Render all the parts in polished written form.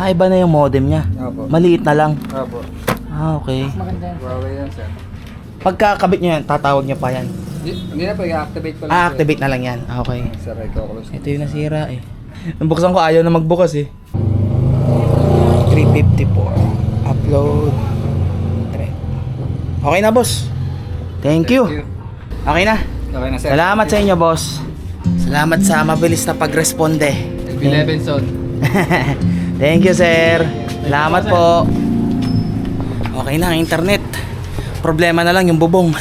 Ah, iba na yung modem niya. Opo. Maliit na lang. Opo. Ah, okay. Maganda yan. Huawei yan, sir. Pagkakabit niyo yan, tatawag niyo pa yan. Hindi na po, i-activate ko lang. Ah, sir. activate na lang yan. Ah, okay. Sir, i-close. Ito yung nasira eh. Nabuksan ko, ayaw na magbukas eh. 354. Upload. Okay na, boss. Thank you. Okay na. Okay na, sir. Salamat sa inyo, boss. Salamat sa mabilis na pagresponde. LB11 zone. Thank you, sir. Salamat po. Okay na ang internet. Problema na lang yung bubong.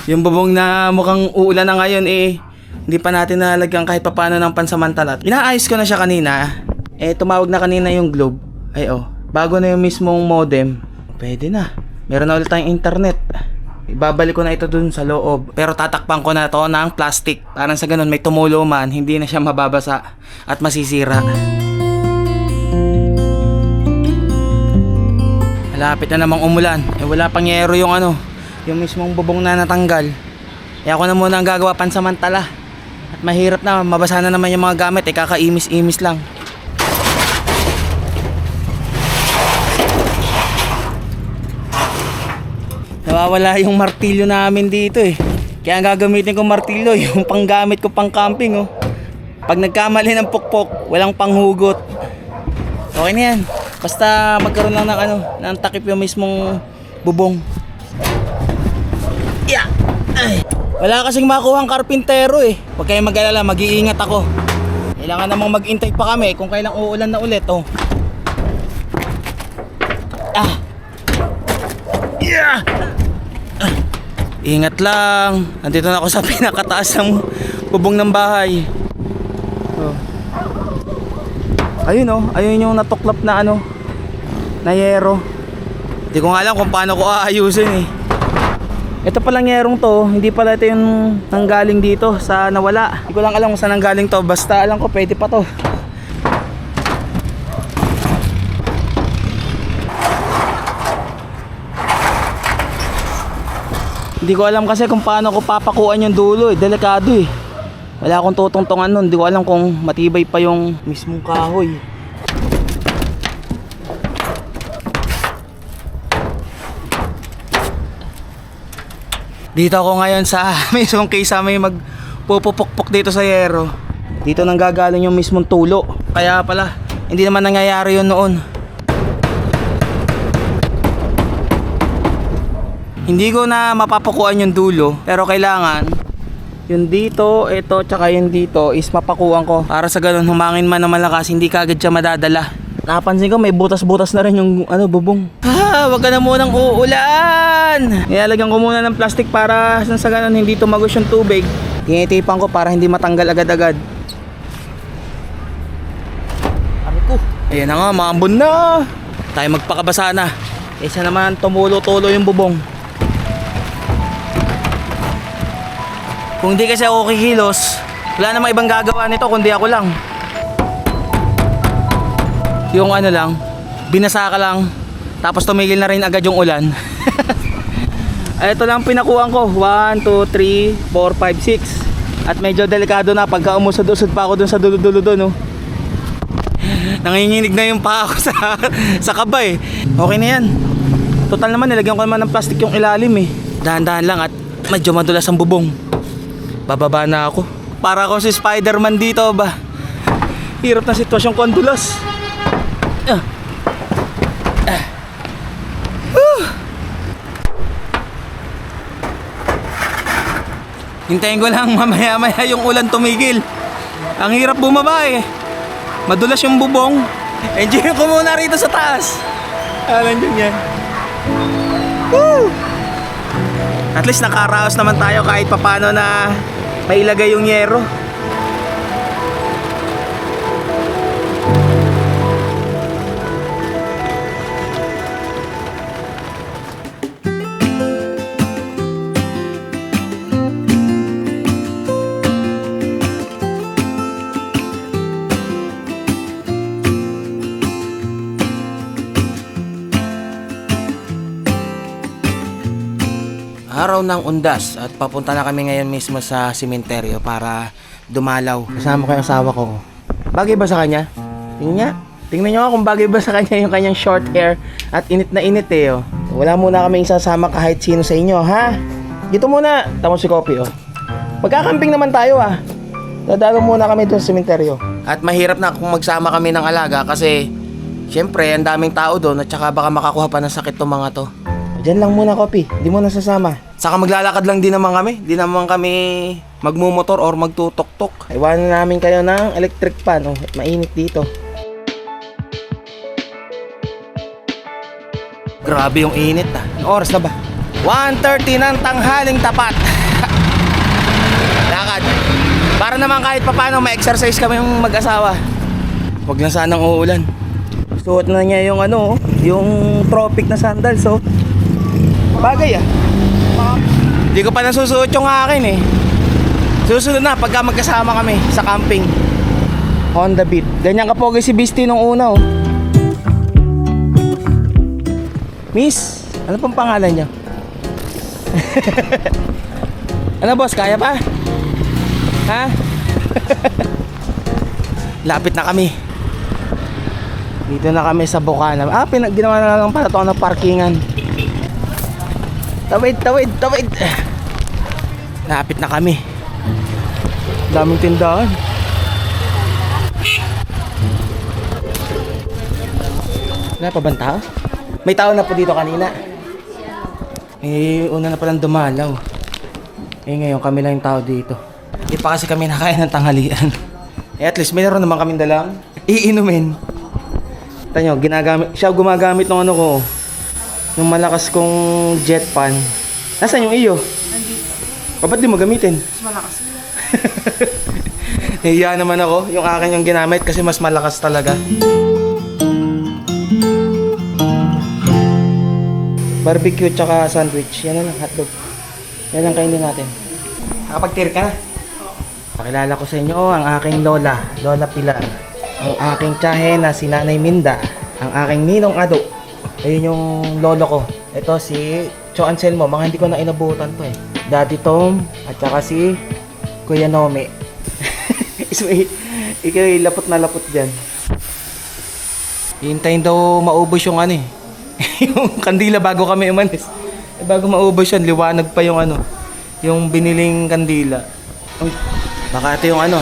Yung bubong na mukhang uulan na ngayon eh, hindi pa natin nalagyan kahit papaano ng pansamantala. Inaayos ko na siya kanina. Eh, tumawag na kanina yung Globe. Ay oh, bago na yung mismong modem. Pwede na. Meron na ulit tayong internet. Ibabalik ko na ito dun sa loob. Pero tatakpan ko na to ng plastic. Parang sa ganun may tumulo man, hindi na siya mababasa at masisira. Malapit na namang umulan. Eh wala pang yero yung ano, yung mismong bubong na natanggal. Eh ako na muna ang gagawa pansamantala. At mahirap na, mabasa na naman yung mga gamit. Eh kakaimis-imis lang. Nawawala yung martilyo namin dito eh. Kaya ang gagamitin kong martilyo, yung panggamit ko pang camping oh. Pag nagkamali ng pukpok, walang panghugot. Okay na yan. Basta magkaroon lang ng ano, ng takip yung mismong bubong. Yeah. Ay. Wala kasing makuha ang karpintero eh. Huwag kayong mag-alala, mag-iingat ako. Kailangan namang mag-intay pa kami kung kailang uulan na ulit oh. Ah. Yeah. Ingat lang. Nandito na ako sa pinakataas ng bubong ng bahay. Oh. Ayun oh, ayun yung natuklap na ano, na yero. Hindi ko nga alam kung paano ko aayusin eh. Ito palang yerong to, hindi pala ito yung nanggaling dito sa nawala. Hindi ko lang alam kung saan nanggaling to, basta alam ko pwede pa to. Hindi ko alam kasi kung paano ko papakuan yung dulo eh, delikado eh. Wala akong tutungtungan nun, hindi ko alam kung matibay pa yung mismong kahoy. Dito ako ngayon sa mismong kaysa may magpupukpok dito sa yero. Dito nang gagaling yung mismong tulo. Kaya pala, hindi naman nangyayari yun noon. Hindi ko na mapapakuan yung dulo, pero kailangan yung dito, ito, tsaka yung dito is mapakuan ko. Para sa ganun, humangin man na malakas, hindi kagad siya madadala. Napansin ko may butas-butas na rin yung ano, bubong. Ah, wag ka na munang uulan. Nilalagyan ko muna ng plastic para sa ganun hindi tumagos yung tubig. Tinitipan ko para hindi matanggal agad-agad. Aray ko. Ayan na nga, maambon na. Tayo magpakabasa na. Kaysa naman tumulo-tulo yung bubong. Kung di kasi ako kikilos, wala namang ibang gagawa nito kundi ako lang. Yung ano lang, binasa ka lang, tapos tumigil na rin agad yung ulan. Ito lang pinakuhan ko, 1, 2, 3, 4, 5, 6. At medyo delikado na pagka umusod-usod pa ako dun sa dulo-dulo dun oh. Nanginginig na yung paa ko sa kabay. Okay na yan. Total naman, nilagyan ko naman ng plastic yung ilalim eh. Dahan-dahan lang at medyo madulas ang bubong. Bababa na ako. Para akong si Spider-Man dito ba. Hirap na sitwasyon ko ang dulas. Hintayin ko lang mamaya-maya yung ulan tumigil. Ang hirap bumaba eh. Madulas yung bubong. Enjoy ko muna rito sa taas. Nandiyan yan. Woo! At least nakaraos naman tayo kahit papano na mailagay yung yero. Araw ng undas at papunta na kami ngayon mismo sa sementeryo para dumalaw. Kasama ko yung asawa ko. Bagay ba sa kanya? Yun nga. Tingnan nyo nga kung bagay ba sa kanya yung kanyang short hair at init na init eh. Oh. Wala muna kami isasama kahit sino sa inyo, ha? Dito muna. Tama si Kopi, oh. Magkakamping naman tayo, ah. Dadalo muna kami doon sa sementeryo. At mahirap na kung magsama kami ng alaga kasi syempre, ang daming tao doon at saka baka makakuha pa ng sakit tong mga to. Diyan lang muna, Kopi. Di mo nasasama. Saka maglalakad lang din naman kami. Di naman kami magmumotor or magtutok-tok. Iwanan namin kayo ng electric fan. Oh, mainit dito. Grabe yung init ah. Anong oras na ba? 1:30 ng tanghaling tapat. Lakad. Para naman kahit papaano ma-exercise kami yung mag-asawa. Huwag na sanang uulan. Suot na niya yung ano, yung tropic na sandals, so bagay ah. Hindi ko pa nasusuot yung akin eh. Susunod na pagka magkasama kami sa camping. Honda Beat. Ganyan kapogi si Beastie nung una, oh. Miss, ano pang pangalan niyo? Ano boss, kaya pa? Ha? Lapit na kami. Dito na kami sa Bukana. Ginawa na lang pala ito ng parkingan. Tawid. Lapit na kami. Daming tindahan. Wala pa bang tao? May tao na po dito kanina. Una na palang dumalaw. Ngayon kami lang yung tao dito. Hindi pa kasi kami nakain ng tanghalian. At least mayroon naman kaming dalang iinumin. Tanyo, siya gumagamit ng ano ko. Yung malakas kong jet pan. Nasaan yung iyo? Nandito. Ba't di mo gamitin? Mas malakas. Hiya naman ako. Yung akin yung ginamit kasi mas malakas talaga. Barbecue tsaka sandwich. Yan na lang, hotdog. Yan lang kainin natin. Nakapag-tear ka na? Pakilala ko sa inyo ang aking lola, Lola Pilar. Ang aking tiyahe na si Nanay Minda. Ang aking ninong Ado. Ayun yung lolo ko. Ito si Cho Anselmo. Mga hindi ko na inabutan to eh. Daddy Tom at saka si Kuya Nome. Ikaw lapot na lapot dyan. Hintayin daw maubos yung ano eh. Yung kandila bago kami umalis. Bago maubos yun, liwanag pa yung ano, yung biniling kandila. Uy, baka ito yung ano.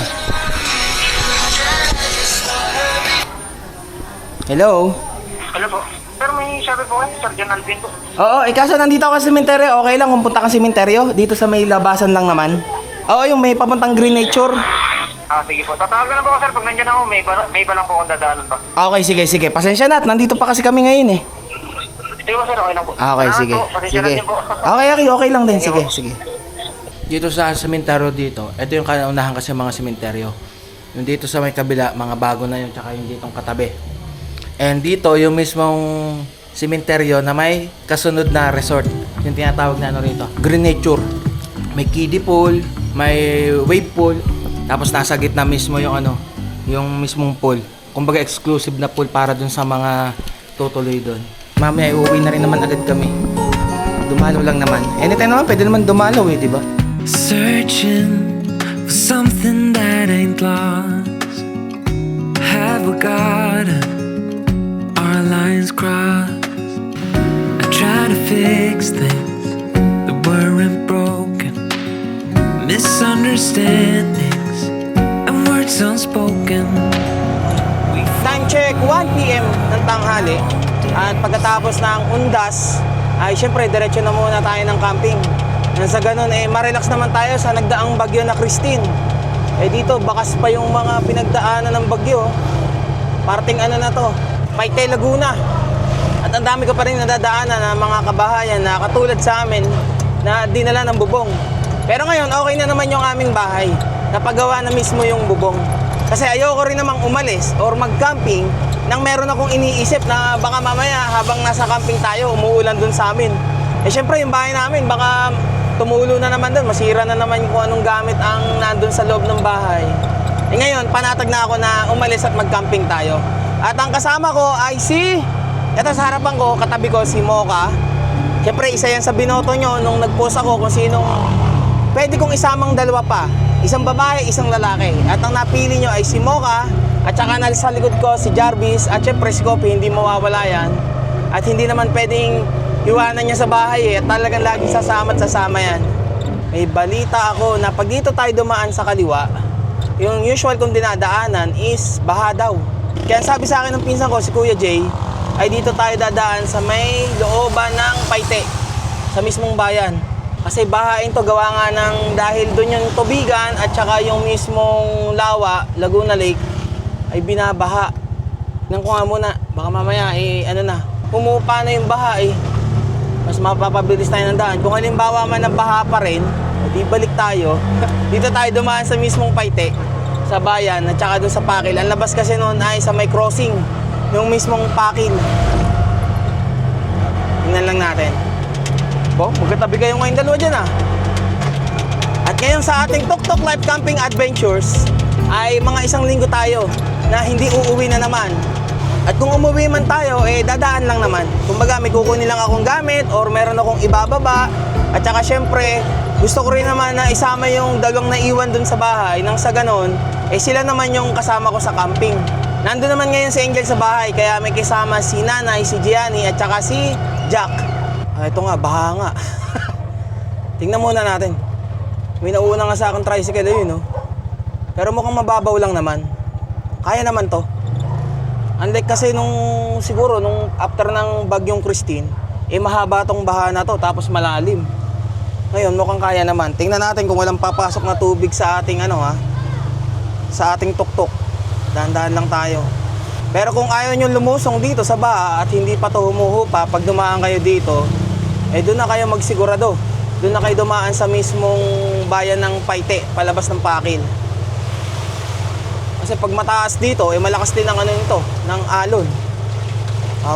Hello? Hello po. Sir, may sabi po kayo, Sir John Alvin po. Oo, kaso nandito ako sa sementeryo. Okay lang kung punta ka sa sementeryo. Dito sa may labasan lang naman. Oo, yung may papuntang Green Nature. Sige po. Tatawagan na po ako, sir. Pag nandiyan ako, may iba lang po akong dadaanan pa. Okay, sige. Pasensya na at nandito pa kasi kami ngayon eh. Sige po, sir. Okay lang po. Okay, sige. Po. Pasensya na din po. Okay lang din. Sige. Dito sa sementeryo dito, ito yung kaunahan kasi mga sementeryo. Yung dito sa may kabila, mga bago na yun, tsaka yung ditong katabi. And dito, yung mismong sementeryo na may kasunod na resort. Yung tinatawag na ano rito, Green Nature. May kiddie pool, may wave pool, tapos nasa gitna mismo yung ano, yung mismong pool. Kumbaga exclusive na pool para dun sa mga tutuloy dun. Mamaya uuwi na rin naman agad kami. Dumalaw lang naman. Anytime naman, pwede naman dumalaw eh, di ba? Searching for something that ain't lost. Have we got our lines crossed? I try to fix things that weren't broken. Misunderstandings and words unspoken. Time check, 1 PM ng tanghali. At pagkatapos ng undas, ay syempre diretso na muna tayo ng camping. Nang sa ganun, marelax naman tayo sa nagdaang bagyo na Christine. Dito, bakas pa yung mga pinagdaanan ng bagyo. Parting ano na to, Paitay, Laguna. At ang dami ko pa rin nadadaanan ng mga kabahayan na katulad sa amin na dinala ng bubong. Pero ngayon, okay na naman yung aming bahay. Napagawa na mismo yung bubong. Kasi ayoko rin namang umalis or mag-camping nang meron akong iniisip na baka mamaya habang nasa camping tayo, umuulan dun sa amin. Syempre yung bahay namin, baka tumulo na naman dun, masira na naman kung anong gamit ang nandun sa loob ng bahay. Ngayon, panatag na ako na umalis at mag-camping tayo. At ang kasama ko ay eto sa harapan ko, katabi ko si Mocha. Syempre isa yan sa binoto nyo nung nag-post ako kung sinong pwede kong isamang dalawa pa. Isang babae, isang lalaki. At ang napili nyo ay si Mocha, at saka sa likod ko si Jarvis, at syempre si Kopi, hindi mawawala yan. At hindi naman pwedeng iwanan niya sa bahay at talagang laging sasama at sasama yan. May balita ako na pag dito tayo dumaan sa kaliwa, yung usual kong dinadaanan is baha daw. Kaya sabi sa akin ng pinsan ko, si Kuya Jay, ay dito tayo dadaan sa may looban ng Paite, sa mismong bayan. Kasi bahain to, gawa nga ng dahil doon yung tubigan at saka yung mismong lawa, Laguna Lake, ay binabaha. Tingnan ko nga muna, baka mamaya humupa na yung baha mas mapapabilis tayo ng daan. Kung halimbawa man ang baha pa rin, di balik tayo. Dito tayo dumaan sa mismong Paite, sa bayan at saka doon sa Pakil. Ang labas kasi noon ay sa may crossing, yung mismong Pakil. Tingnan lang natin. Magkatabi kayo ngayong dalawa dyan At ngayon sa ating Tuk Tuk Life Camping Adventures ay mga isang linggo tayo na hindi uuwi na naman. At kung umuwi man tayo, dadaan lang naman. Kumbaga may kukunin lang akong gamit or meron akong ibababa. At saka syempre, gusto ko rin naman na isama yung dalawang naiwan dun sa bahay. Nang sa ganon, sila naman yung kasama ko sa camping. Nandun naman ngayon si Angel sa bahay, kaya may kasama si Nanay, si Gianni at saka si Jack. Ito nga, baha nga. Tingnan muna natin. May nauna nga sa akin tricycle yun, Pero mukhang mababaw lang naman. Kaya naman to. Unlike kasi siguro nung after ng bagyong Christine, mahaba tong baha na to, tapos malalim. Ngayon, mukhang kaya naman. Tingnan natin kung walang papasok na tubig sa ating sa ating tuktok. Dahan-dahan lang tayo. Pero kung ayaw nyo lumusong dito sa baha at hindi pa to humuhupa, pag dumaan kayo dito, doon na kayo magsigurado. Doon na kayo dumaan sa mismong bayan ng Paite, palabas ng Pakil. Kasi pag mataas dito, malakas din ang ng alon.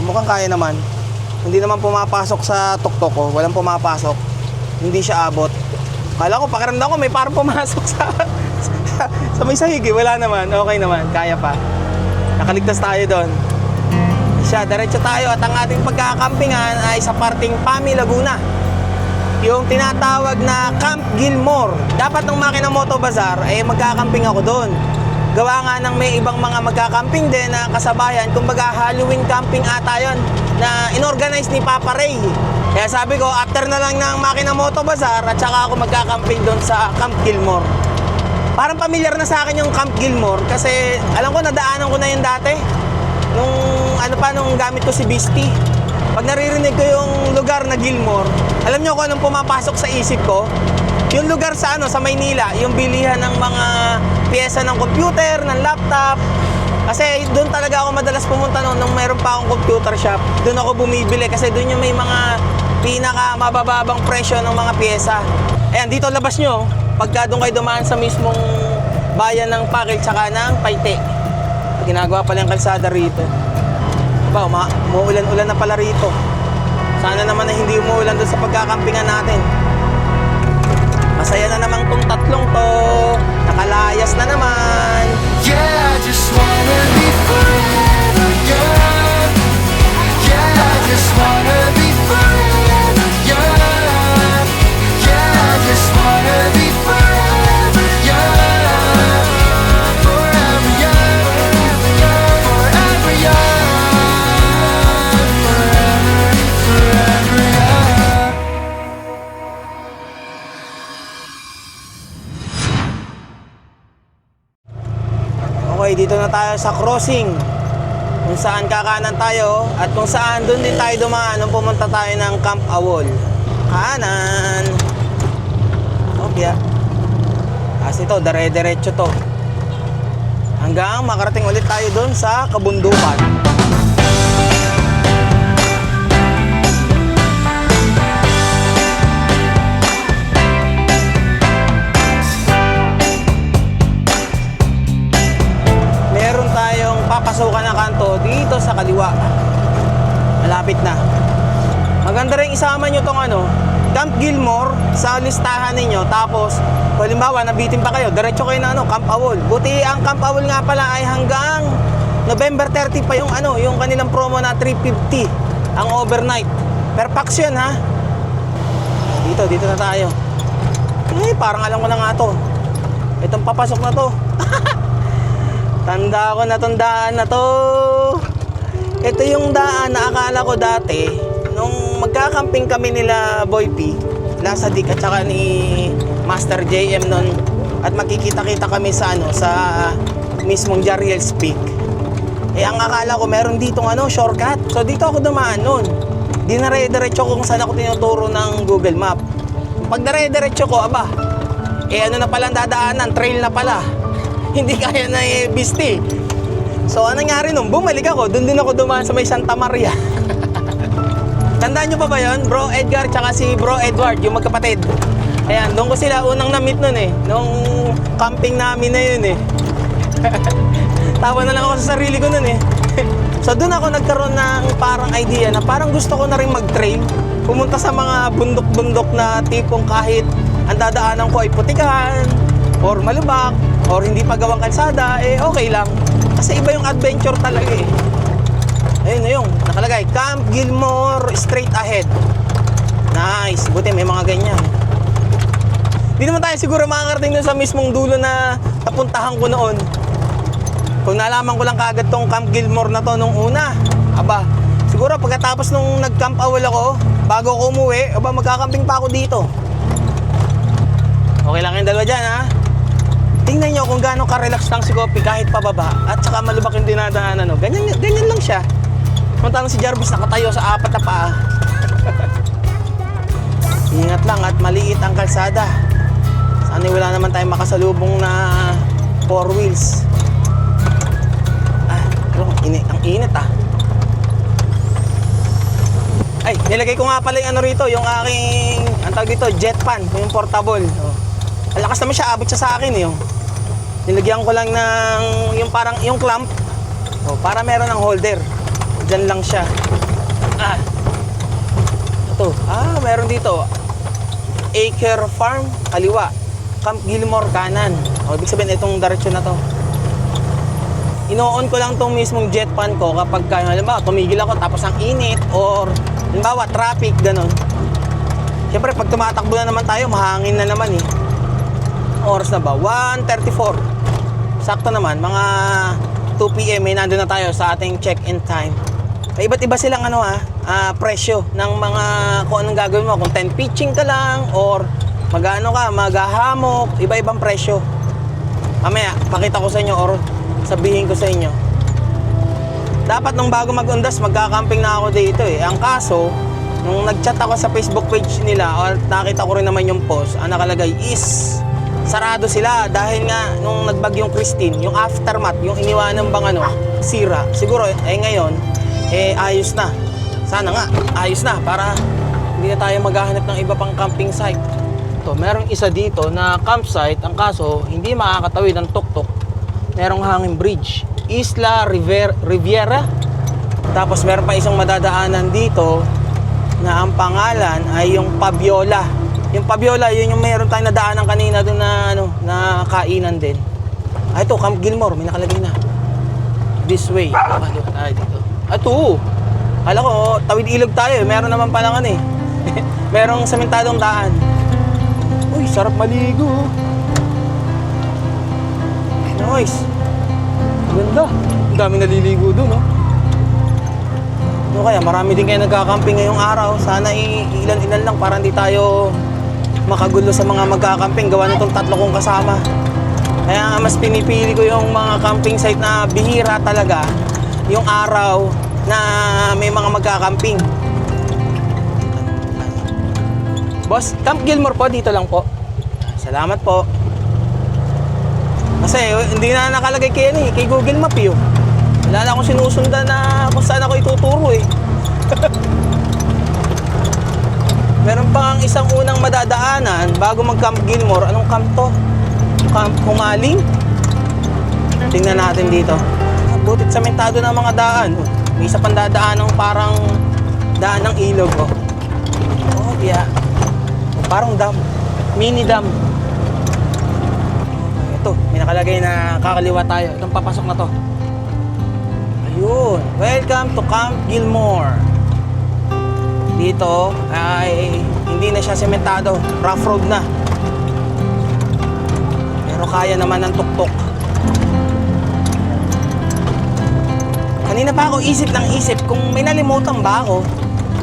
Mukhang kaya naman. Hindi naman pumapasok sa tuktok ko, walang pumapasok. Hindi siya abot. Kala ko, pakiramdam ko, may parang pumasok sa may sahig. Wala naman, okay naman, kaya pa. Nakaligtas tayo doon. Diretso tayo at ang ating pagkakampingan ay sa parting Pami, Laguna. Yung tinatawag na Camp Gilmore. Dapat nung Makina Moto Bazaar magkakamping ako doon. Gawa nga ng may ibang mga magkakamping din na kasabayan. Kumbaga Halloween camping ata yun na inorganize ni Papa Ray. Kaya sabi ko, after na lang ng Makina Moto Bazaar at saka ako magkakamping doon sa Camp Gilmore. Parang familiar na sa akin yung Camp Gilmore kasi alam ko nadaanan ko na yun dati. Nung gamit ko si Beastie. Pag naririnig ko yung lugar na Gilmore, alam nyo kung anong pumapasok sa isip ko? Yung lugar sa Maynila, yung bilihan ng mga piyesa ng computer, ng laptop. Kasi doon talaga ako madalas pumunta noon nung mayroon pa akong computer shop. Doon ako bumibili kasi doon yung may mga pinaka mabababang presyo ng mga piyesa. Ayan, dito labas nyo, pagka doon kayo dumaan sa mismong bayan ng Pakil tsaka ng Paite. Ginagawa pala yung kalsada rito. Umuulan-ulan na pala rito. Sana naman na hindi umuulan doon sa pagkakampingan natin. Masaya na naman tong tatlong to. Nakalayas na naman. Yeah, I just wanna be forever young. Yeah, I just wanna be forever young. Yeah, I just wanna be forever young. Forever young. Forever young. Forever young. Okay, dito na tayo sa crossing. Kung saan kakanan tayo at kung saan doon din tayo dumaan nung pumunta tayo ng Camp Awol. Kanan. Okay. Kasi ito, dire-diretso to. Hanggang makarating ulit tayo doon sa kabundukan. Papasukan na kanto dito sa kaliwa. Malapit na. Maganda rin isama nyo tong Camp Gilmore sa listahan ninyo. Tapos, halimbawa, nabitin pa kayo, diretso kayo na Camp Awol. Buti ang Camp Awol nga pala ay hanggang November 30 pa yung yung kanilang promo na 350 ang overnight. Per pax yun, ha? Dito na tayo. Parang alam ko na nga to. Itong papasok na to. Tanda ko na tong daan na to. Ito yung daan na akala ko dati nung magkakamping kami nila Boy P, Lasa Dick at saka ni Master JM nun, at makikita-kita kami sa sa mismong Jariel's Peak. Ang akala ko meron ditong shortcut. So dito ako dumaan nun. Dinare-diretso ko kung saan ako tinuturo ng Google Map. Pag dire-diretso ko, na pala ang dadaanan, trail na pala. Hindi kaya na bisti. So anong nangyari nung bumalik ako, doon din ako dumaan sa may Santa Maria. Tandaan nyo pa ba yun? Bro Edgar tsaka si Bro Edward, yung magkapatid. Ayan, doon ko sila unang na-meet nun nung camping namin na yun Tawa na lang ako sa sarili ko nun So doon ako nagkaroon ng parang idea na parang gusto ko na rin mag-trail. Pumunta sa mga bundok-bundok na tipong kahit ang dadaanan ko ay putikan, or malubak, or hindi pa gawang kalsada, okay lang. Kasi iba yung adventure talaga Ayun na yung nakalagay, Camp Gilmore straight ahead. Nice, buti may mga ganyan. Hindi naman tayo siguro makakarating dun sa mismong dulo na napuntahan ko noon. Kung nalaman ko lang kaagad tong Camp Gilmore na to nung una, siguro pagkatapos nung nag-camp awal ako, bago ako umuwi, magkakamping pa ako dito. Okay lang yung dalawa dyan, Tingnan nyo kung gaano ka-relax lang si Kopi kahit pababa at saka malubak yung dinadaanan. Ganyan lang siya. Samantalang si Jarvis nakatayo sa 4 na paa. Ingat lang at maliit ang kalsada. Sana wala naman tayong makasalubong na 4 wheels. Pero ang init Ay, nilagay ko nga pala yung rito, yung aking, ang tawag dito, jet pan, yung portable. Ang lakas naman siya, abot siya sa akin Nilagyan ko lang ng, yung parang, yung clamp. Para meron ng holder. Diyan lang siya. Ito, meron dito. Acre Farm, kaliwa. Camp Gilmore, kanan. Ibig sabihin, itong diretsyon na to. Ino-on ko lang tong mismong jet pan ko kapag, halimbawa, tumigil ako tapos ang init, or halimbawa, traffic, ganun. Siyempre, pag tumatakbo na naman tayo, mahangin na naman Oras na ba? 1:34. Sakto naman, mga 2 PM nandun na tayo sa ating check-in time. May iba't iba silang presyo ng mga kung anong gagawin mo. Kung 10 pitching ka lang or maghahamok, iba-ibang presyo. Mamaya, pakita ko sa inyo or sabihin ko sa inyo. Dapat nung bago mag-undas, magkakamping na ako dito Ang kaso, nung nag-chat ako sa Facebook page nila or nakita ko rin naman yung post, ang nakalagay is sarado sila dahil nga nung nagbagyong Christine, yung aftermath, yung iniwanan bang sira. Siguro ngayon ayos na. Sana nga ayos na para hindi na tayo maghahanap ng iba pang camping site. Ito, merong isa dito na campsite, ang kaso hindi makakatawid ng tuktok. Merong hanging bridge, Isla Riviera. Tapos meron pa isang madadaanan dito na ang pangalan ay yung Pabiola. Yung Pabiola, yun yung meron tayong nadaanan kanina doon na kainan din. Ito, Camp Gilmore, may nakalagay na. This way. Dito. Ito. Kala ko, tawid ilog tayo. Meron naman palang merong sementadong daan. Uy, sarap maligo. Nice. Ganda. Ang daming naliligo doon, kaya marami din kayo nagkakamping ngayong araw. Sana ilan-ilan lang para hindi tayo makagulo sa mga magkakamping. Gawa nitong 3 kong kasama. Kaya mas pinipili ko yung mga camping site na bihira talaga. Yung araw na may mga magkakamping. Boss, Camp Gilmore po, dito lang po. Salamat po. Kasi hindi na nakalagay kay Google Map Wala na akong sinusundan na kung saan ako ituturo Meron pang isang unang madadaanan bago mag-Camp Gilmore. Anong camp to? Camp Humaling? Tingnan natin dito. Butit sementado na mga daan. May isa pang dadaan ng parang daan ng ilog. Yeah. Parang dam. Mini dam. Ito, may nakalagay na kakaliwa tayo. Itong papasok na to. Ayun. Welcome to Camp Gilmore. Dito ay hindi na siya sementado, rough road na. Pero kaya naman ng tuktok. Kanina pa ako isip ng isip kung may nalimutan ba ako.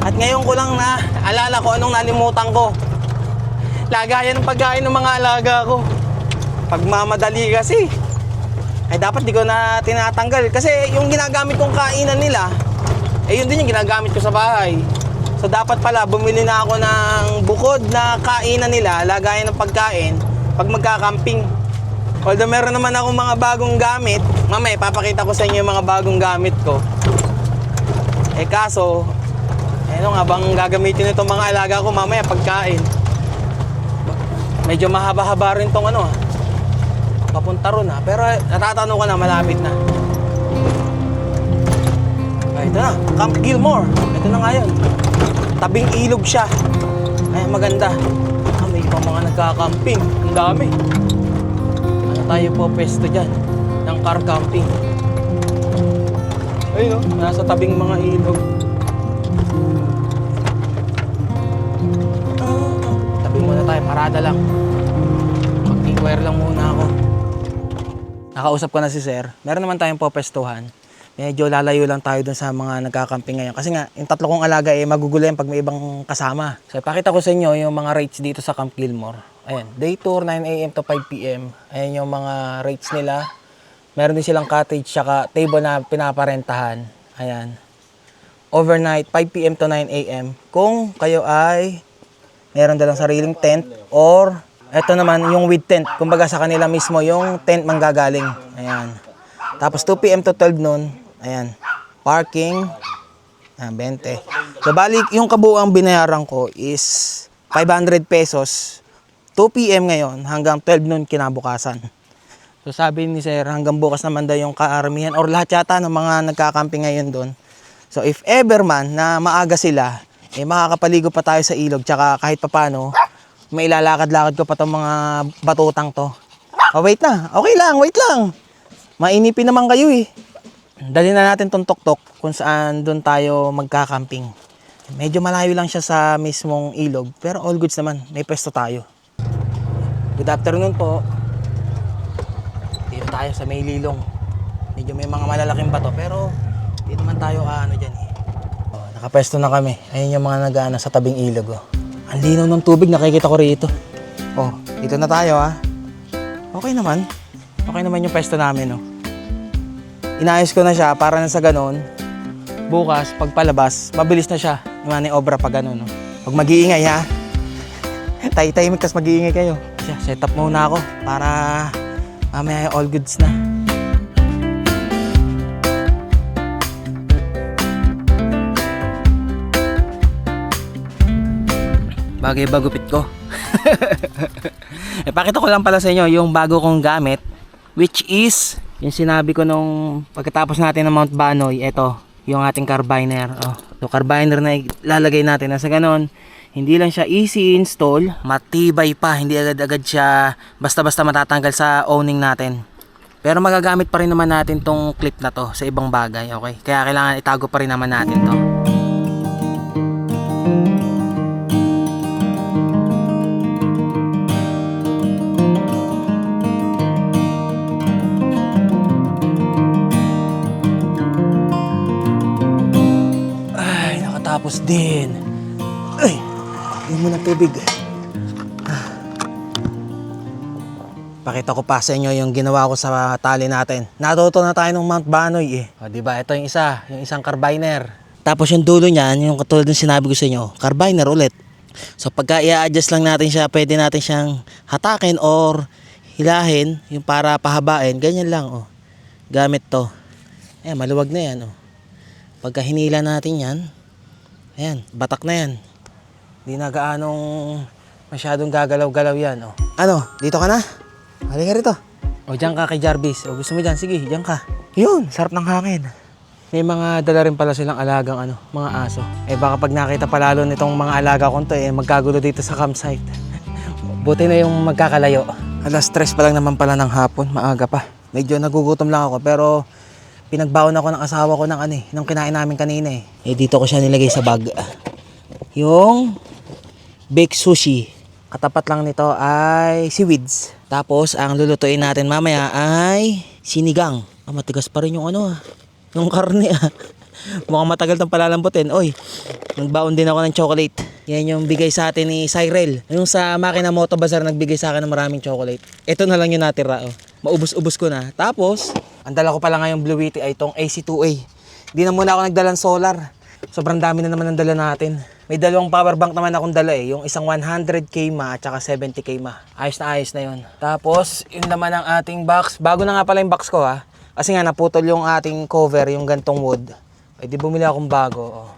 At ngayon ko lang na alala ko anong nalimutan ko. Lagayan ng pagkain ng mga alaga ko. Pagmamadali kasi. Ay dapat di ko na tinatanggal. Kasi yung ginagamit kong kainan nila, yun din yung ginagamit ko sa bahay. So dapat pala bumili na ako ng bukod na kainan nila, lagayan ng pagkain pag magkakamping. Although meron naman akong mga bagong gamit, mamaya papakita ko sa inyo yung mga bagong gamit ko. Kaso, ano nga bang gagamitin itong mga alaga ko mamaya pagkain? Medyo mahaba-haba rin tong papunta ron pero natatanong ko na malapit na. Ito na, Camp Gilmore. Ito na nga yun. Tabing ilog siya. Ay, maganda. May ibang mga nagkakamping. Ang dami. Ano tayo po pwesto dyan? Ng car camping. Ayun nasa tabing mga ilog. Tabi muna tayo, parada lang. Mag-inquire lang muna ako. Nakausap ko na si sir. Meron naman tayong popwestuhan. Medyo lalayo lang tayo dun sa mga nagkakamping ngayon. Kasi nga, yung tatlo kong alaga magugulo yan pag may ibang kasama. So, ipakita ko sa inyo yung mga rates dito sa Camp Gilmore. Ayan, day tour 9 a.m. to 5 p.m. Ayan yung mga rates nila. Meron din silang cottage tsaka table na pinaparentahan. Ayan. Overnight, 5 p.m. to 9 a.m. Kung kayo ay meron dalang sariling tent or eto naman yung with tent. Kumbaga sa kanila mismo yung tent manggagaling. Ayan. Tapos 2 p.m. to 12 noon. Ayan. Parking. 20. So, balik, yung kabuuang binayaran ko is 500 pesos. 2 p.m. ngayon hanggang 12 noon kinabukasan. So, sabi ni sir, hanggang bukas naman daw yung kaaramihan or lahat yata ng mga nagkakamping ngayon doon. So, if ever man na maaga sila, makakapaligo pa tayo sa ilog. Tsaka kahit papano, may ilalakad-lakad ko pa itong mga batutang to. Oh, wait na. Okay lang, wait lang. Mainipin naman kayo Dali na natin tong tuktok kung saan doon tayo magkakamping. Medyo malayo lang siya sa mismong ilog, pero all goods naman. May pwesto tayo. Good afternoon po. Dito tayo sa may lilong. Medyo may mga malalaking bato, pero hindi naman tayo dyan nakapwesto na kami. Ayun yung mga nag-aana sa tabing ilog. Ang linaw ng tubig, nakikita ko rito. Dito na tayo Okay naman. Okay naman yung pwesto namin Inayos ko na siya para na sa ganun. Bukas, pagpalabas, mabilis na siya. Yung obra pag ganun Pag mag-iingay Tay-tahimik, tas mag-iingay kayo. Set up muna ako para mamaya all goods na. Bagay bagupit ko. Ipakita ko lang pala sa inyo yung bago kong gamit, which is yung sinabi ko nung pagkatapos natin ng Mount Banoy. Ito yung ating carbiner. So carbiner na ilalagay natin na sa ganon, hindi lang siya easy install, matibay pa, hindi agad-agad siya basta-basta matatanggal sa owning natin. Pero magagamit pa rin naman natin tong clip na to sa ibang bagay, okay? Kaya kailangan itago pa rin naman natin to. Tapos din. Ay, yun muna tubig. Pakita ko pa sa inyo yung ginawa ko sa tali natin. Natuto na tayo ng Mount Banoy diba? Ito yung isang carbiner. Tapos yung dulo niyan, yung katulad ng sinabi ko sa inyo, carbiner ulit. So pagka i-adjust lang natin siya, pwede natin siyang hatakin or hilahin, yung para pahabain. Ganyan lang gamit to. Maluwag na yan Pagka hinila natin yan, ayan, batak na yan. Hindi na gaanong masyadong gagalaw-galaw yan dito ka na? Halika rito. Diyan ka kay Jarvis. Gusto mo dyan? Sige, diyan ka. Yun, sarap ng hangin. May mga dala rin pala silang alagang mga aso. Baka pag nakita palalo nitong mga alaga ko magkagulo dito sa campsite. Buti na yung magkakalayo. 3:00 pa lang naman pala ng hapon, maaga pa. Medyo nagugutom lang ako pero pinagbaon ako ng asawa ko ng kinain namin kanina dito ko siya nilagay sa bag. Yung baked sushi. Katapat lang nito ay seaweeds. Tapos ang lulutuin natin mamaya ay sinigang. Matigas pa rin yung yung karne Mukhang matagal tong palalambutin. Oy, nagbaon din ako ng chocolate. Yan yung bigay sa atin ni Cyril. Yung sa Makina Moto Bazaar nagbigay sa akin ng maraming chocolate. Ito na lang yung natira. Maubos-ubos ko na. Tapos, ang dala ko pala ngayong Blue Wheaty ay itong AC2A. Hindi na muna ako nagdalang solar. Sobrang dami na naman ang dala natin. May dalawang power bank naman akong dala Yung isang 100k mAh at saka 70k mAh. Ayos na yun. Tapos, yun naman ang ating box. Bago na nga pala yung box ko Kasi nga naputol yung ating cover, yung gantong wood. Ay di bumili akong bago.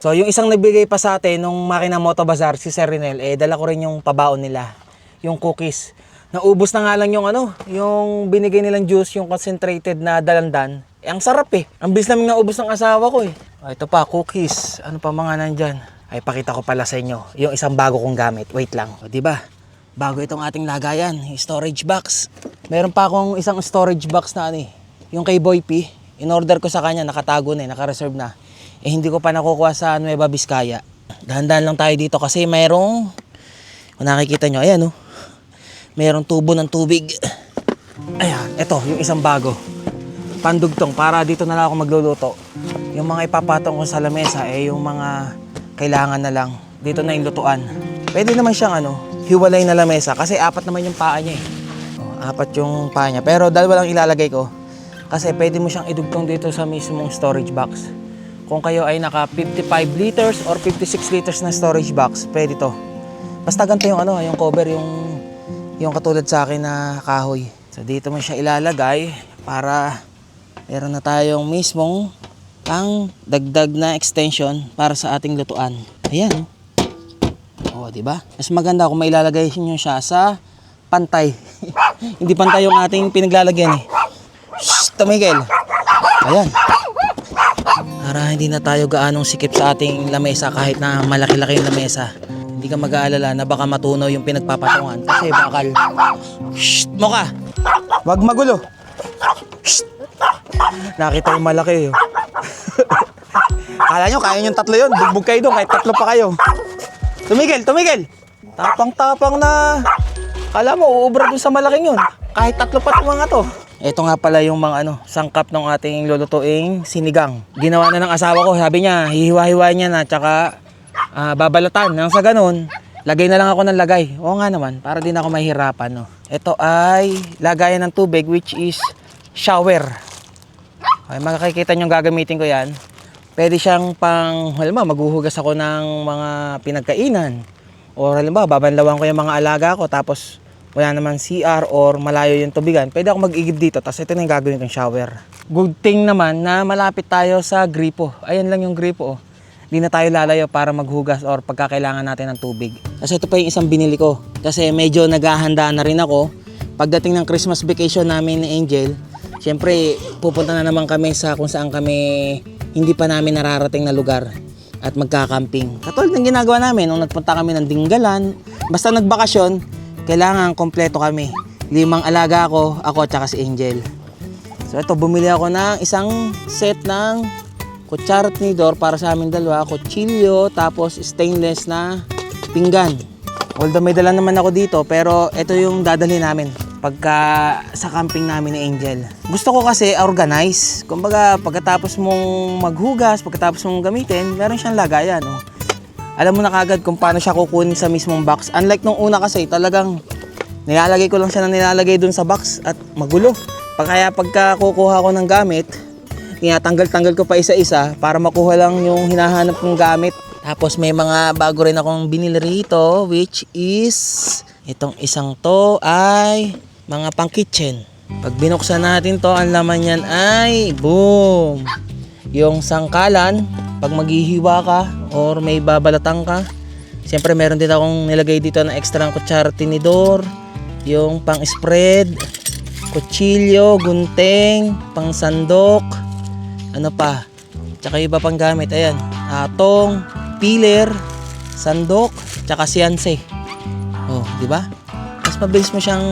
So yung isang nagbigay pa sa atin nung Makina Moto Bazaar, si Sir Rinel, dala ko rin yung pabaon nila. Yung cookies. Naubos na nga lang yung yung binigay nilang juice, yung concentrated na dalandan. Ang sarap Ang bilis namin naubos ng asawa ko Ito pa, cookies. Ano pa mga nandyan? Ay pakita ko pala sa inyo. Yung isang bago kong gamit. Wait lang. O diba? Bago itong ating lagayan. Yung storage box. Meron pa akong isang storage box na yung kay Boy P. In-order ko sa kanya, nakatago na naka-reserve na. Hindi ko pa nakukuha sa Nueva Vizcaya. Dahan-dahan lang tayo dito kasi mayroong, kung nakikita nyo, ayan mayroong tubo ng tubig. Ayan, ito, yung isang bago. Pandugtong, para dito na lang ako magluluto. Yung mga ipapatong ko sa lamesa, yung mga kailangan na lang. Dito na yung lutuan. Pwede naman siyang hiwalay na lamesa kasi apat naman yung paa niya apat yung paa niya. Pero dalawa lang ilalagay ko. Kasi pwede mo siyang idugtong dito sa mismong storage box. Kung kayo ay naka 55 liters or 56 liters na storage box, pwede to. Basta ganito yung yung cover, yung katulad sa akin na kahoy. So dito mo siya ilalagay para meron na tayong mismong pang dagdag na extension para sa ating lutuan. Ayan. Di ba? Mas maganda kung mailalagay niyo siya sa pantay. Hindi pantay yung ating pinaglalagyan Shhh, tumigil. Ayan. Para hindi na tayo gaanong sikip sa ating lamesa kahit na malaki-laki yung lamesa. Hindi ka mag-aalala na baka matunaw yung pinagpapatungan kasi bakal. Shhh, moka. Wag magulo. Shhh. Nakita yung malaki Kala nyo, kaya yung tatlo yun. Bugbog kayo doon, kahit tatlo pa kayo. Tumigil. Tapang-tapang na. Kala mo, uubra dun sa malaking yun. Kahit tatlo pa itong mga to. Ito nga pala yung mga sangkap ng ating lulutuing sinigang. Ginawa na ng asawa ko. Sabi niya, hihiwa-hiwain niya na, tsaka babalatan. Nang sa ganun, lagay na lang ako ng lagay. Oo nga naman, para din ako mahihirapan. Ito ay lagayan ng tubig, which is shower. Okay, makikita nyo gagamitin ko yan. Pwede siyang halimbawa, maghuhugas ako ng mga pinagkainan. O halimbawa, babanlawan ko yung mga alaga ko, tapos wala naman CR or malayo yung tubigan, pwede ako mag-igib dito. Tapos ito na yung gagawin kong shower. Good thing naman na malapit tayo sa gripo. Ayan lang yung gripo. Hindi na tayo lalayo para maghugas or pagkakailangan natin ng tubig. Kasi ito pa yung isang binili ko. Kasi medyo naghahanda na rin ako. Pagdating ng Christmas vacation namin ni Angel, syempre pupunta na naman kami sa kung saan kami hindi pa namin nararating na lugar at magkakamping. Katulad ng ginagawa namin nung nagpunta kami ng Dinggalan. Basta nagbakasyon, kailangan kompleto kami. 5 alaga ako at saka si Angel. So ito, bumili ako ng isang set ng kutsara at tinidor para sa aming dalawa, kutsilyo, tapos stainless na pinggan. Although may dala naman ako dito, pero ito yung dadalhin namin pagka sa camping namin ni Angel. Gusto ko kasi organize. Kumbaga, pagkatapos mong maghugas, pagkatapos mong gamitin, meron siyang lagayan. Alam mo na kagad kung paano siya kukunin sa mismong box. Unlike nung una kasi, talagang nilalagay ko lang siya na nilalagay dun sa box at magulo. Kaya pagka kukuha ko ng gamit, tinatanggal-tanggal ko pa isa-isa para makuha lang yung hinahanap kong gamit. Tapos may mga bago rin akong binili rito, which is itong isang to ay mga pang kitchen. Pag binuksan natin to, ang laman yan ay boom! Yung sangkalan, pag maghihiwa ka or may babalatan ka, siyempre meron din akong nilagay dito na extra kutsara tinidor, yung pang spread, kutsilyo, gunting, pang sandok, ano pa, tsaka iba pang gamit, ayan, atong, peeler, sandok, tsaka siyanse. Oh, di ba? Mas mabilis mo siyang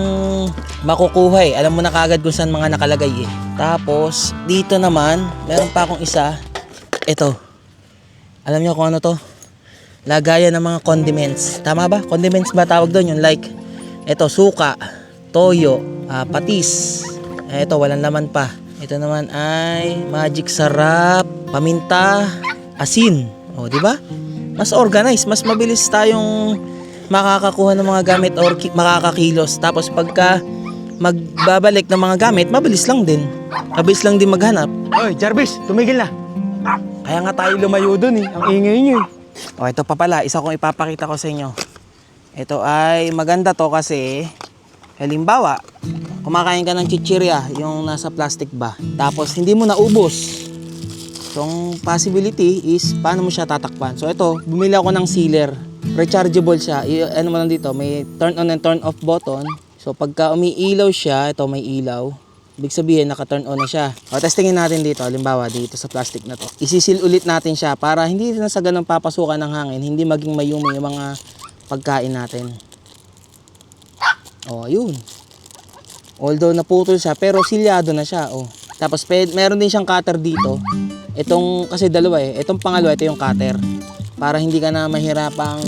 makukuha Alam mo na kagad kung saan mga nakalagay Tapos, dito naman, meron pa akong isa. Ito. Alam niyo kung ano to? lagayan ng mga condiments. Tama ba? Condiments ba tawag doon? Yung like, ito, suka, toyo, patis. Ito, walang laman pa. Ito naman ay magic sarap, paminta, asin. O, di ba? Mas organized, mas mabilis tayong makakakuha ng mga gamit or makakakilos. Tapos pagka magbabalik ng mga gamit, mabilis lang din. Mabilis lang din maghanap. Oy, Jarvis, tumigil na. Kaya nga tayo lumayo dun eh. Ang ingay nyo eh. O, ito pa pala. Isa kong ipapakita ko sa inyo. Ito ay maganda to kasi halimbawa, kumakain ka ng chichirya, yung nasa plastic ba. Tapos hindi mo naubos. So, ang possibility is paano mo siya tatakpan. So, ito, bumili ako ng sealer. Rechargeable siya. Ano mo lang dito, may turn on and turn off button. So, pagka umiilaw siya, ito may ilaw. Ibig sabihin, naka-turn on na siya. O, testingin natin dito. Halimbawa, dito sa plastic na to. Isisil ulit natin siya para hindi na sa ganun papasukan ng hangin, hindi maging mayumi yung mga pagkain natin. O, ayun. Although naputol siya, pero silyado na siya. O. Tapos, meron din siyang cutter dito. Itong, kasi dalawa eh. Itong pangalawa, ito yung cutter. Para hindi ka na mahirapang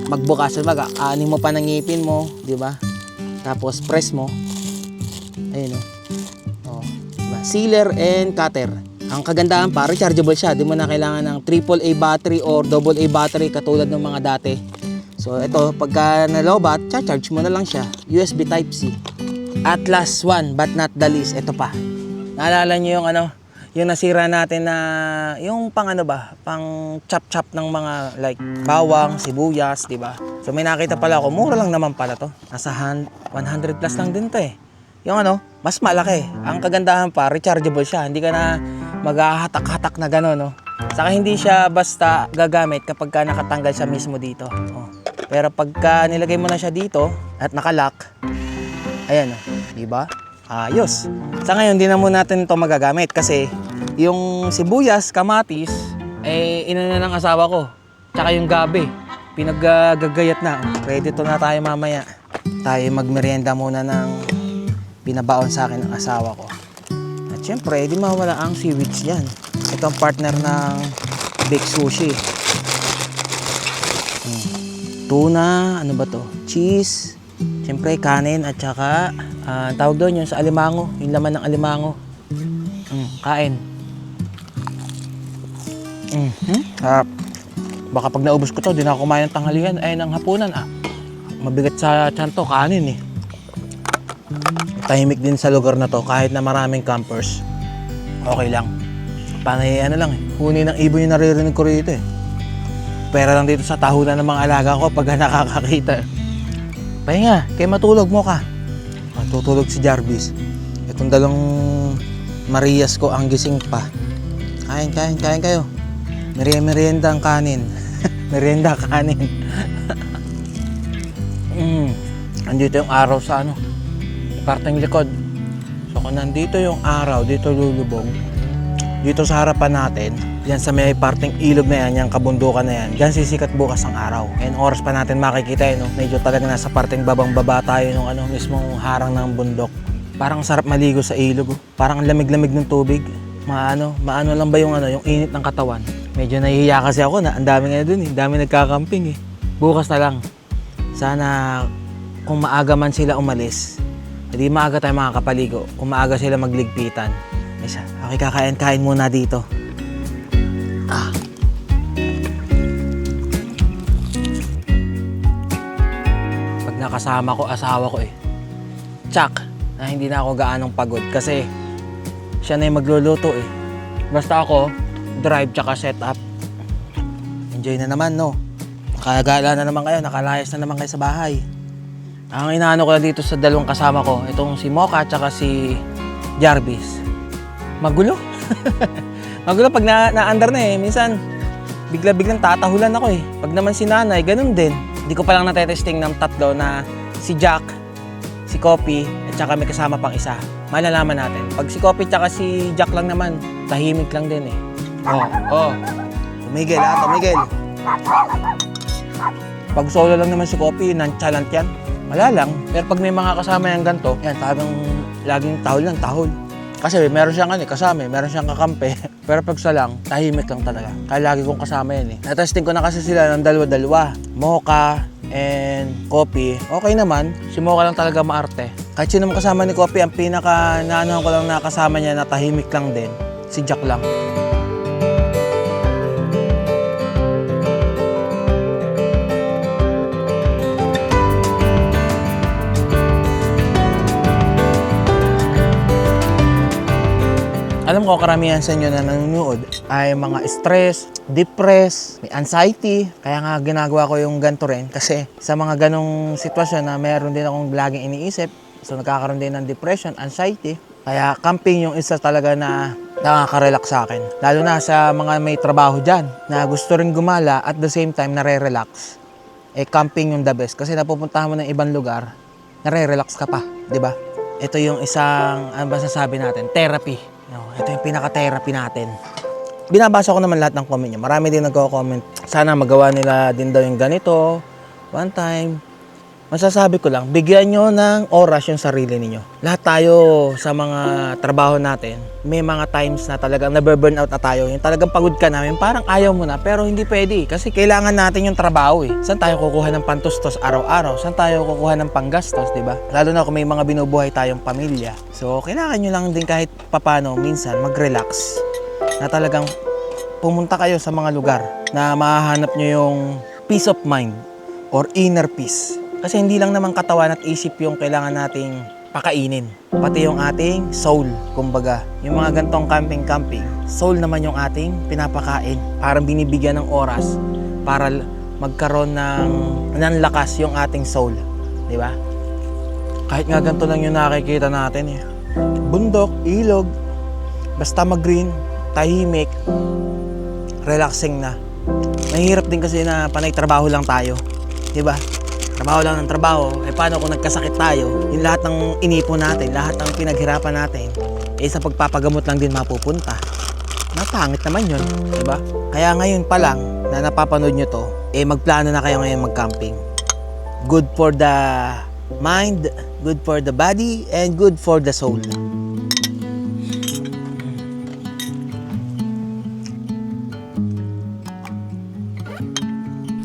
magbukas. Aanin mo pa ng ngipin mo, di ba? Tapos, press mo. Ayun o. Diba? Sealer and cutter. Ang kagandahan pa, rechargeable siya. Di mo na kailangan ng AAA battery or AA battery katulad ng mga dati. So ito, pagka nalobat, charge mo na lang siya. USB Type-C. At last one, but not the least, ito pa. Naalala nyo yung yung nasira natin na, yung pang pang chop-chop ng mga like bawang, sibuyas, di ba? So may nakita pala ako, mura lang naman pala to. Nasa 100 plus lang din to eh. Yung mas malaki. Ang kagandahan pa, rechargeable siya. Hindi ka na maghahatak-hatak na gano'n, no? Saka hindi siya basta gagamit kapag ka nakatanggal siya mismo dito. Oh. Pero pagka nilagay mo na siya dito at nakalock, ayan, di ba? Ayos. Sa ngayon, di na muna natin ito magagamit kasi yung sibuyas, kamatis, inana ng asawa ko. Tsaka yung gabi, pinaggagayat na. Ready to na tayo mamaya. Tayo magmerienda muna ng binabaon sa akin ng asawa ko. At syempre, di mawala ang seaweeds yan. Ito ang partner ng baked sushi. Tuna, ano ba to? Cheese, syempre kanin at saka tawag doon yung sa alimango, yung laman ng alimango. Kain. Baka pag naubos ko to, di na ako kumain ng tanghalian ay ng hapunan. Mabigat sa tiyan to, kanin eh. Tahimik din sa lugar na to kahit na maraming campers. Okay lang. Panay lang eh. Huni ng ibon yung naririnig ko rito eh. Pera lang dito sa tahunan ng mga alaga ko pag nakakakita. Pahinga, kaya matulog mo ka. Matutulog si Jarvis. Itong dalawang Marias ko ang gising pa. Kain kayo. Merienda ang kanin. Merienda kanin. Andito yung araw sa parteng likod. So kung nandito yung araw, dito lulubog. Dito sa harapan natin, yan sa may parteng ilog na yan, yung kabundukan na yan, dyan sisikat bukas ang araw. And oras pa natin makikita yun, medyo talaga nasa parteng babang-baba tayo nung mismong harang ng bundok. Parang sarap maligo sa ilog. Parang lamig-lamig ng tubig. Maano lang ba yung yung init ng katawan. Medyo nahihiya kasi ako na ang dami dun eh. Ang dami nagkakamping eh. Bukas na lang. Sana kung maaga man sila umalis, hindi maaga tayo makakapaligo. Kung maaga sila magligpitan. Okay, kakain muna dito. Pag nakasama ko, asawa ko eh. Tsak, na hindi na ako gaanong pagod kasi siya na yung magluluto eh. Basta ako, drive tsaka setup. Enjoy na naman, no? Nakagala na naman kayo, nakalayas na naman kayo sa bahay. Ang inaano ko dito sa dalawang kasama ko, itong si Mocha tsaka si Jarvis. Magulo. Magulo pag na-under na eh. Minsan, bigla-biglang tatahulan ako eh. Pag naman si nanay, ganun din. Hindi ko palang natetesting ng tatlo na si Jack, si Kopi, at saka may kasama pang isa. Malalaman natin. Pag si Kopi at si Jack lang naman, tahimik lang din eh. Tumigil. Pag solo lang naman si Kopi, nonchalant yan. Wala lang. Pero pag may mga kasama yung ganito, yan, talagang laging tahol. Kasi meron siyang kasama, meron siyang kakampi. Pero pag siya lang, tahimik lang talaga. Kaya lagi kong kasama yan Natesting ko na kasi sila ng dalawa-dalawa. Mocha and Coffee. Okay naman, si Mocha lang talaga maarte. Kahit sino kasama ni Coffee, ang pinaka naanohan ko lang nakasama niya na tahimik lang din, si Jack lang. Alam ko karamihan sa inyo na nanonood ay mga stress, depressed, may anxiety. Kaya nga ginagawa ko yung ganito rin kasi sa mga ganong sitwasyon na meron din akong laging iniisip. So nagkakaroon din ng depression, anxiety. Kaya camping yung isa talaga na nakaka-relax sa akin. Lalo na sa mga may trabaho dyan na gusto rin gumala at the same time nare-relax. Camping yung the best kasi napupuntahan mo ng ibang lugar, nare-relax ka pa, di ba? Ito yung isang, ano ba sasabi natin, therapy. Ito yung pinaka-therapy natin. Binabasa ko naman lahat ng comment nyo. Marami din nagko-comment. Sana magawa nila din daw yung ganito. One time. Masasabi ko lang, bigyan nyo ng oras yung sarili ninyo. Lahat tayo sa mga trabaho natin, may mga times na talagang nabe-burnout na tayo. Yung talagang pagod ka namin, parang ayaw mo na, pero hindi pwede. Kasi kailangan natin yung trabaho Saan tayo kukuha ng pantustos araw-araw? Saan tayo kukuha ng panggastos, di ba? Lalo na kung may mga binubuhay tayong pamilya. So, kailangan nyo lang din kahit papano, minsan, mag-relax. Na talagang pumunta kayo sa mga lugar na mahahanap nyo yung peace of mind or inner peace. Kasi hindi lang naman katawan at isip yung kailangan nating pakainin. Pati yung ating soul, kumbaga. Yung mga gantong camping, soul naman yung ating pinapakain. Parang binibigyan ng oras para magkaroon ng lakas yung ating soul. Di ba? Kahit nga ganito lang yung nakikita natin Bundok, ilog, basta mag-green, tahimik, relaxing na. Mahirap din kasi na panay trabaho lang tayo. Di ba? Trabaho lang ng trabaho, paano kung nagkasakit tayo? Yung lahat ng inipon natin, lahat ng pinaghirapan natin, sa pagpapagamot lang din mapupunta. Napangit naman yun, di ba? Kaya ngayon pa lang, na napapanood nyo to, magplano na kayo ngayon mag-camping. Good for the mind, good for the body, and good for the soul.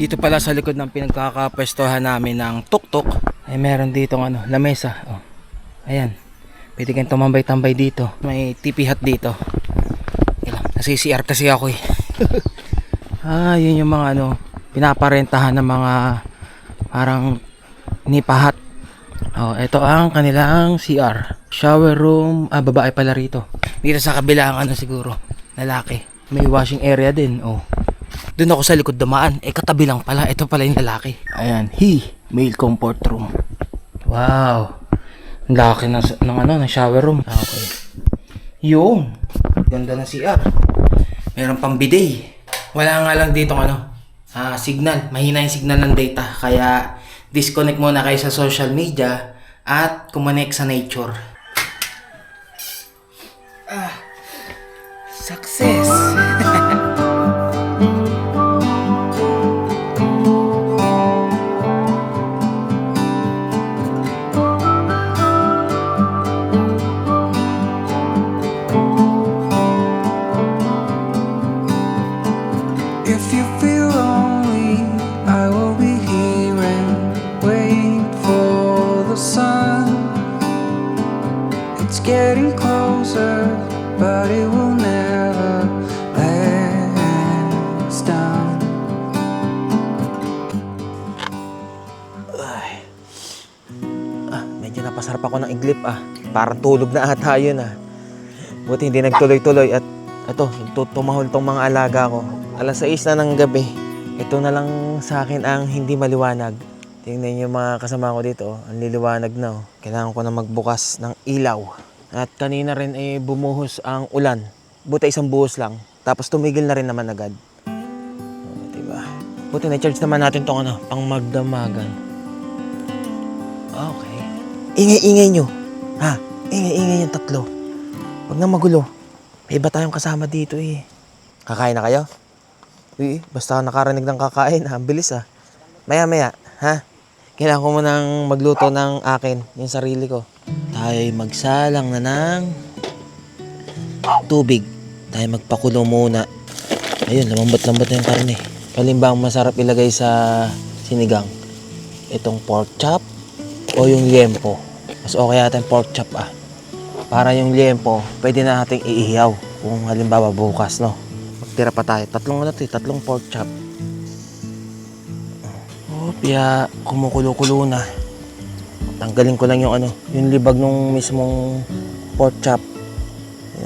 Dito pala sa likod ng pinagkakapwestuhan namin ng tuk-tuk ay meron dito lamesa. Ayan. Pwede kayong tumambay-tambay dito. May tipi hut dito. Nasi-CR kasi ako yun yung mga pinaparentahan ng mga parang nipa hut. Ito ang kanilang CR. Shower room. Babae pala rito. Dito sa kabilang siguro. Lalaki. May washing area din. Doon ako sa likod dumaan. Katabi lang pala. Ito pala yung lalaki. Ayan. Male comfort room. Wow. Ang laki ng shower room. Okay. Yun. Ganda ng CR. Meron pang bidet. Wala nga lang dito signal. Mahina yung signal ng data. Kaya disconnect muna kayo sa social media at kumonect sa nature. Success! If you feel lonely, I will be here and wait for the sun. It's getting closer, but it will never let us down. Medyo napasarap ako ng iglip Parang tulog na ata yun Buti hindi nagtuloy-tuloy at ito, tumahol tong mga alaga ko. Alas 6 na ng gabi. Ito na lang sa akin ang hindi maliwanag. Tingnan yung mga kasama ko dito. Ang liliwanag na. Kailangan ko na magbukas ng ilaw. At kanina rin bumuhos ang ulan. Buti isang buhos lang. Tapos tumigil na rin naman agad. Diba? Buti na-charge naman natin itong pang magdamagan. Okay. Ingay-ingay nyo. Ingay-ingay yung tatlo. Huwag na magulo. May iba tayong kasama dito Kakain na kayo? Basta nakarinig ng kakain Ang bilis Maya-maya, Kailangan ko munang magluto ng akin, yung sarili ko. Tayo'y magsalang na ng tubig. Tayo magpakulo muna. Ayun, lumambot-lambot na yung karne. Kalimbang masarap ilagay sa sinigang? Itong pork chop o yung liempo? Mas okay yata yung pork chop Para yung liempo, pwede na nating iihaw kung halimbawa bukas, no? Magtira pa tayo. Tatlong pork chop. Opya, kumukulo-kulo na. Tanggalin ko lang yung yung libag nung mismong pork chop.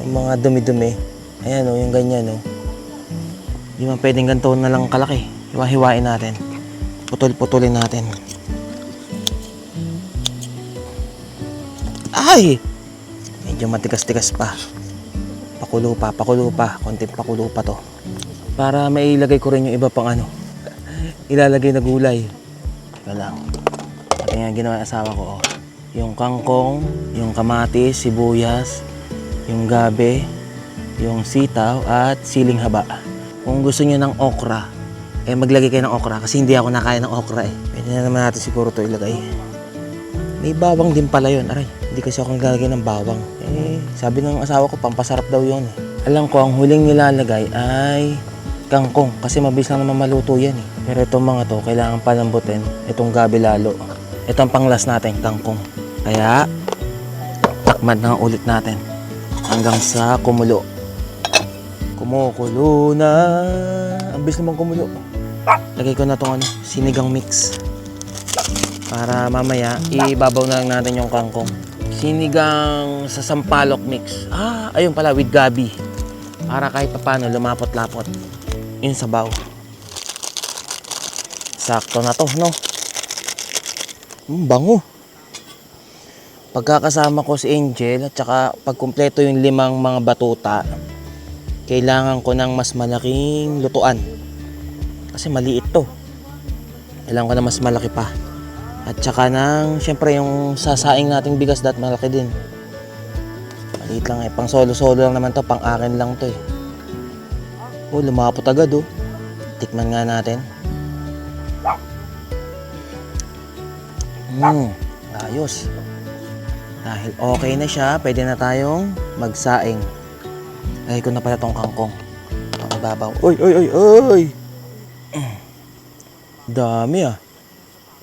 Yung mga dumi-dumi. Ayan yung ganyan Hindi man pwedeng ganito na lang kalaki. Hiwa-hiwain natin. Putol-putulin natin. Ay! Medyo matigas-tigas pa. Pakulo pa. Konting pakulo pa to. Para mailagay ko rin yung iba pang ilalagay na gulay. Teka lang. Ito yung ginawa ng asawa ko. Yung kangkong, yung kamatis, sibuyas, yung gabe, yung sitaw, at siling haba. Kung gusto niyo ng okra, maglagay kayo ng okra kasi hindi ako nakain ng okra Pwede na naman natin siguro to ilagay. May bawang din pala yun. Aray, hindi kasi ako naglalagay ng bawang. Sabi ng asawa ko, pampasarap daw yun Alam ko, ang huling nilalagay ay kangkong kasi mabilis lang naman maluto yan Pero itong mga to, kailangan palambutin. Itong gabi lalo. Ito ang panglas natin, kangkong. Kaya, takman na ulit natin hanggang sa kumulo. Kumukulo na. Ang bilis naman kumulo. Lagay ko na itong sinigang mix. Para mamaya, ibabaw na lang natin yung kangkong. Sinigang sa sampalok mix. Ayun pala, with gabi. Para kahit papano, lumapot-lapot. Yung sabaw. Sakto na to, no? Bango. Pagkakasama ko si Angel at saka pagkumpleto yung 5 mga batuta, kailangan ko ng mas malaking lutuan. Kasi maliit to. Kailangan ko na mas malaki pa. At saka syempre yung sasaing nating bigas dat malaki din. Maliit lang pang solo-solo lang naman to, pang akin lang to lumapot agad Tikman nga natin. Ayos. Dahil okay na siya, pwede na tayong magsaing. Lagay ko na pala tong kangkong. Ang ibabaw. Oy! Dami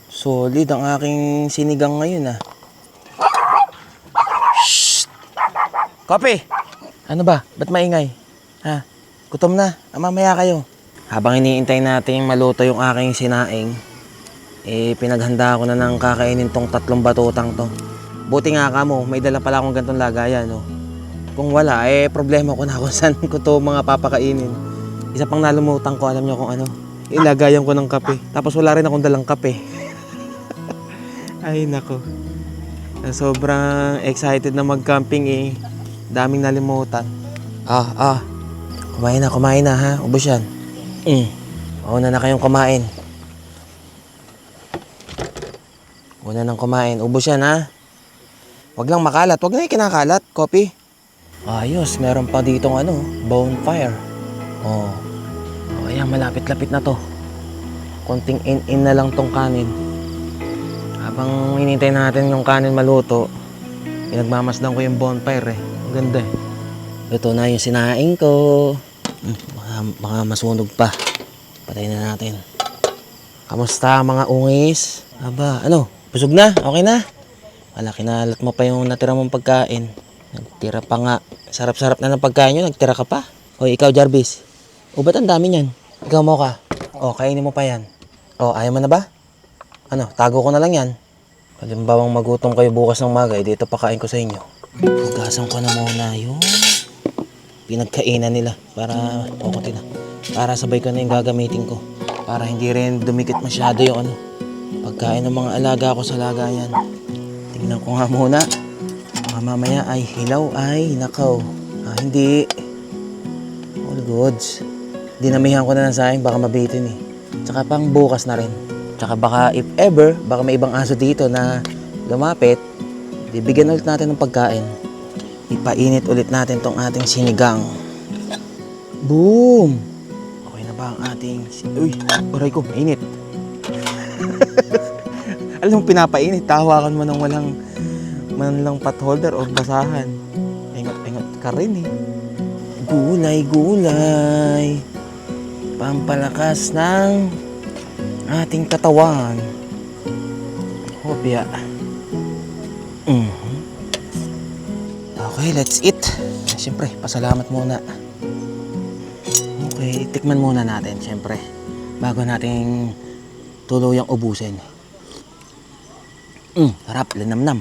Solid ang aking sinigang ngayon Shhh! Kopi! Ano ba? Ba't maingay? Gutom na. Mamaya kayo. Habang iniintay natin maluto yung aking sinaing, pinaghanda ko na ng kakainin tong 3 batutang to. Buti nga kamo, may dala pala akong gantong lagayan Kung wala, problema ko na kung saan ko to mga papakainin. Isa pang nalumutan ko, alam nyo kung ilagayan ko ng kape. Tapos wala rin akong dalang kape. Ay nako. Sobrang excited na mag-camping Daming nalimutan. Kumain na ha. Ubos yan. Una na kayong kumain. Una nang kumain. Ubos yan ha. Wag lang makalat. Wag na yung kinakalat. Kopi. Ayos. Meron pa ditong bonfire. Ayan. Malapit-lapit na to. Konting in na lang tong kanin. Habang hinintay natin yung kanin maluto, pinagmamasdan ko yung bonfire Ang ganda Ito na yung sinaing ko. Baka masunog pa. Patayin na natin. Kamusta mga ungis? Busog na? Okay na? Wala, kinalat mo pa yung natira mong pagkain. Nagtira pa nga. Sarap-sarap na ng pagkain nyo, nagtira ka pa. Hoy, ikaw Jarvis. Ba't ang dami niyan? Ikaw mo ka. Kainin mo pa yan. Ayaw mo na ba? Tago ko na lang yan. Halimbawang magutom kayo bukas ng maga, dito pakain ko sa inyo. Hugasan ko na muna yung pinagkainan nila para pukutin na. Para sabay ko na yung gagamitin ko. Para hindi rin dumikit masyado yung pagkain ng mga alaga ko sa lagayan. Tingnan ko nga muna. Baka mamaya ay hilaw ay nakaw. Hindi. All goods. Dinamihan ko na ng saing, baka mabitin Tsaka pang bukas na rin. Tsaka baka if ever, baka may ibang aso dito na lumapit, bibigyan ulit natin ng pagkain. Ipainit ulit natin tong ating sinigang. Boom! Okay na ba ang ating... Aray ko, mainit. Alam mo, pinapainit. Tawakan mo ng walang man lang pot holder o basahan. Ingat ka rin gulay-gulay. Pampalakas ng ating katawan. Hopya. Okay, let's eat. Siyempre, pasalamat muna. Okay, tikman muna natin, siyempre. Bago nating tuluyang ubusin. Harap, linamnam.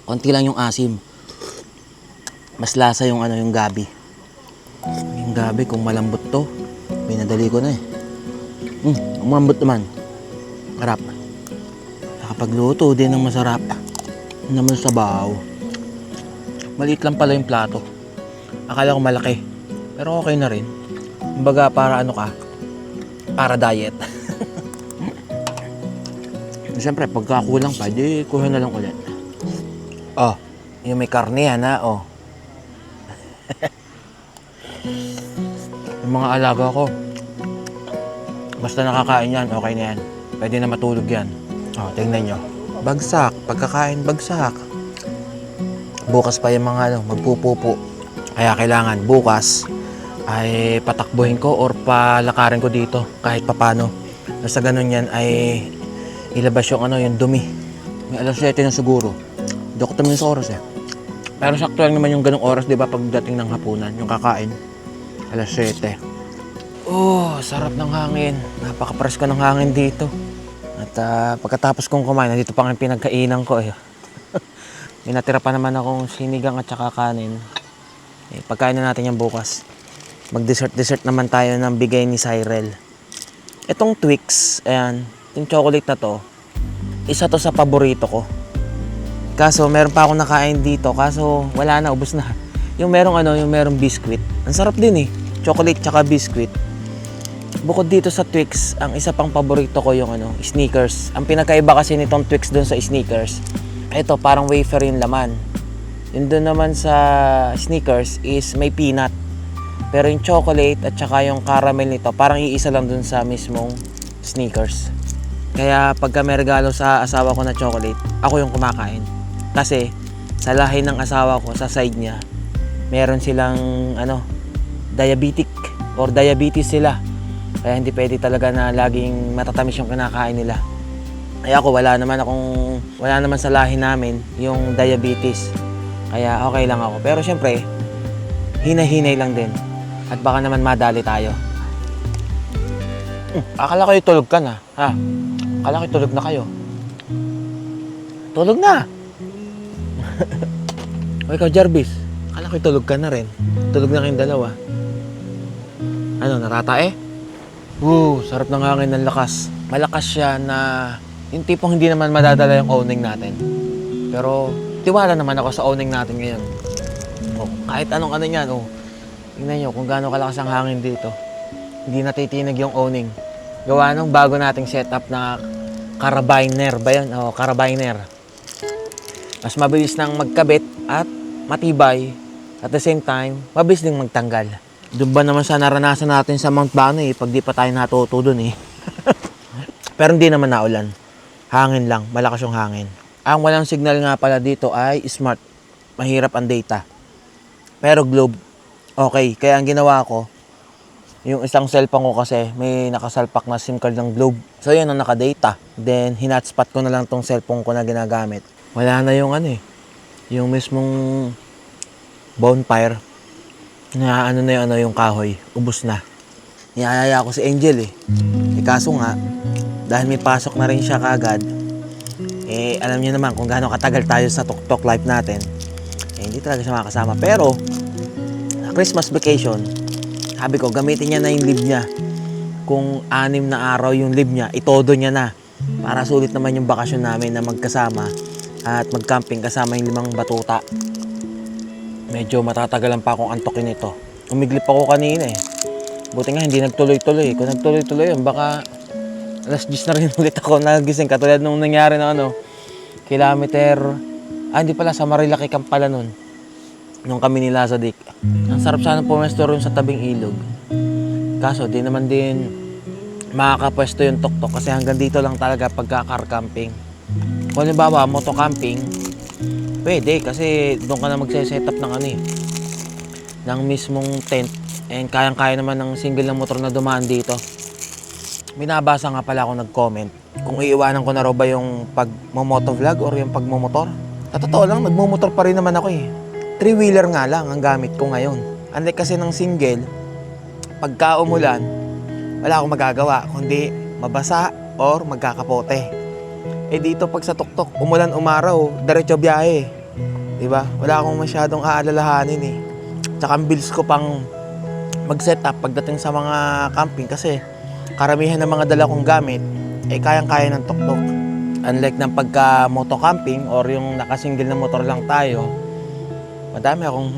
Konti lang yung asim. Mas lasa yung yung gabi. Yung gabi, kung malambot to, pinadali ko na eh. Umambot naman. Harap. Nakapagluto din ng masarap. Naman sabaw. Maliit lang pala yung plato. Akala ko malaki. Pero okay na rin. Kumbaga para para diet. Siyempre, pagka kulang pa, di kuha na lang ulit. Oh, yung may karne yan ha, oh. Yung mga alaga ko, basta nakakain yan, okay na yan. Pwede na matulog yan. Oh, tingnan nyo. Bagsak, pagkakain bagsak. Bukas pa yung mga magpupupo. Kaya kailangan bukas ay patakbuhin ko or palakarin ko dito kahit papano. Sa ganun yan ay ilabas yung yung dumi. May alas 7 na siguro. Hindi ako tumingin sa oras eh. Pero sakto lang naman yung ganung oras, di ba, pagdating ng hapunan, yung kakain. Alas 7. Oh, sarap ng hangin. Napaka-presko ng hangin dito. At pagkatapos kong kumain, nandito pa ang pinagkainan ko eh. May natira pa naman akong sinigang at saka kanin. Eh, pagkain na natin yan bukas. Mag-dessert naman tayo ng bigay ni Cyril. Itong Twix, ayan, yung chocolate na to, isa to sa paborito ko. Kaso meron pa akong nakain dito, kaso wala na, ubos na. Yung merong biscuit. Ang sarap din eh. Chocolate tsaka biscuit. Bukod dito sa Twix, ang isa pang paborito ko yung Snickers. Ang pinakaiba kasi nitong Twix doon sa Snickers, ito parang wafer yung laman. Yun doon naman sa Snickers is may peanut. Pero yung chocolate at saka yung caramel nito, parang iisa lang doon sa mismong Snickers. Kaya pagka may regalo sa asawa ko na chocolate, ako yung kumakain. Kasi sa lahi ng asawa ko, sa side niya, meron silang diabetic or diabetes sila. Kaya hindi pwede talaga na laging matatamis yung kinakain nila. Kaya ako wala naman sa lahi namin yung diabetes. Kaya okay lang ako. Pero syempre, hinay-hinay lang din. At baka naman madali tayo. Akala ko tulog ka na. Ha? Akala ko tulog na kayo. Tulog na! O ikaw, Jarvis. Akala ko tulog ka na rin. Tulog na kayong dalawa. Naratae? Sarap ng hangin ng lakas. Malakas siya na yung tipong hindi naman madadala yung owning natin. Pero tiwala naman ako sa owning natin ngayon. Kahit anong yan, tingnan nyo kung gaano kalakas ang hangin dito. Hindi natitinig yung owning. Gawa nung bago nating setup na carabiner ba yun? Carabiner. Mas mabilis nang magkabit at matibay. At the same time, mabilis ding magtanggal. Doon ba naman sa naranasan natin sa Mount Bano pag di pa tayo natuto dun Pero hindi naman naulan. Hangin lang, malakas yung hangin. Ang walang signal nga pala dito ay Smart. Mahirap ang data. Pero Globe, okay. Kaya ang ginawa ko, yung isang cellphone ko kasi may nakasalpak na SIM card ng Globe. So yun ang naka-data. Then hinotspot ko na lang tong cellphone ko na ginagamit. Wala na yung yung mismong bonfire na yung kahoy. Ubus na. Niyayaya ko si Angel kaso nga, dahil may pasok na rin siya kagad, alam niyo naman kung gaano katagal tayo sa Tok Life natin. Hindi talaga siya makasama. Pero, Christmas vacation, sabi ko, gamitin niya na yung leave niya. Kung 6 na araw yung leave niya, itodo niya na. Para sulit naman yung bakasyon namin na magkasama at mag-camping kasama yung 5 batuta. Medyo matatagalan pa akong antokin ito. Umiglip ako kanina Buti nga hindi nagtuloy-tuloy. Kung nagtuloy-tuloy yun, baka alas 10 na rin ulit ako nagising. Katulad nung nangyari na kilometer, hindi pala, sa Marilaki Camp pala nun. Nung kami ni Lazadik. Ang sarap sana pumesto rin sa tabing ilog. Kaso di naman din makakapwesto yung tuktok kasi hanggang dito lang talaga pagka-car camping. Kung halimbawa, moto camping, pwede kasi doon ka na magse-setup ng ng mismong tent. And kayang-kaya naman ng single na motor na dumaan dito. Binabasa nga pala ako nag-comment kung iiwanan ko na raw ba yung pag-motovlog or yung pagmumotor. Sa totoo lang, nagmumotor pa rin naman ako eh. 3-wheeler nga lang ang gamit ko ngayon. Unlike kasi ng single, pagka umulan, wala akong magagawa kundi mabasa or magkakapote. Eh dito pag sa tuktok, umulan umaraw, diretso biyahe. Diba? Wala akong masyadong aalalahanin eh. Tsaka ang bills ko pang mag-set up pagdating sa mga camping kasi karamihan ng mga dala kong gamit ay kayang-kaya ng tuktok. Unlike ng pagka-moto camping or yung nakasingle na motor lang tayo, madami akong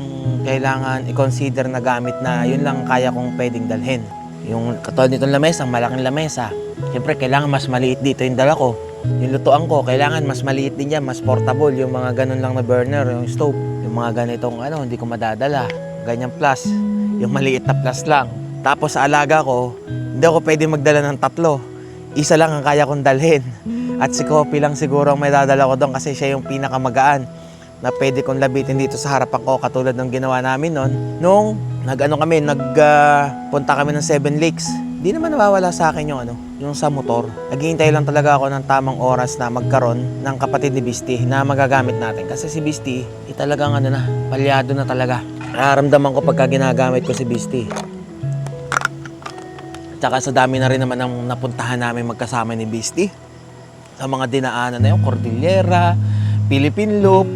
kailangan i-consider na gamit na yun lang kaya kong pwedeng dalhin. Yung katulad nitong lamesa, malaking lamesa. Siyempre, kailangan mas maliit dito yung dala ko. Yung lutuan ko, kailangan mas maliit din yan, mas portable. Yung mga ganun lang na burner, yung stove. Yung mga ganitong hindi ko madadala. Ganyan plus. Yung maliit na plus lang. Tapos sa alaga ko, hindi ako pwede magdala ng 3. Isa lang ang kaya kong dalhin. At si Kopi lang siguro ang may dadala ko doon kasi siya yung pinakamagaan na pwede kong labitin dito sa harapan ko katulad ng ginawa namin noon. Nung nagpunta kami ng 7 Lakes. Di naman nawawala sa akin yung sa motor. Naghihintay lang talaga ako ng tamang oras na magkaroon ng kapatid ni Bisti na magagamit natin. Kasi si Bisti, talagang palyado na talaga. Nararamdaman ko pagka ginagamit ko si Bisti. Tsaka sa dami na rin naman ang napuntahan namin magkasama ni Bisti. Sa mga dinaanan na yun, Cordillera, Philippine Loop,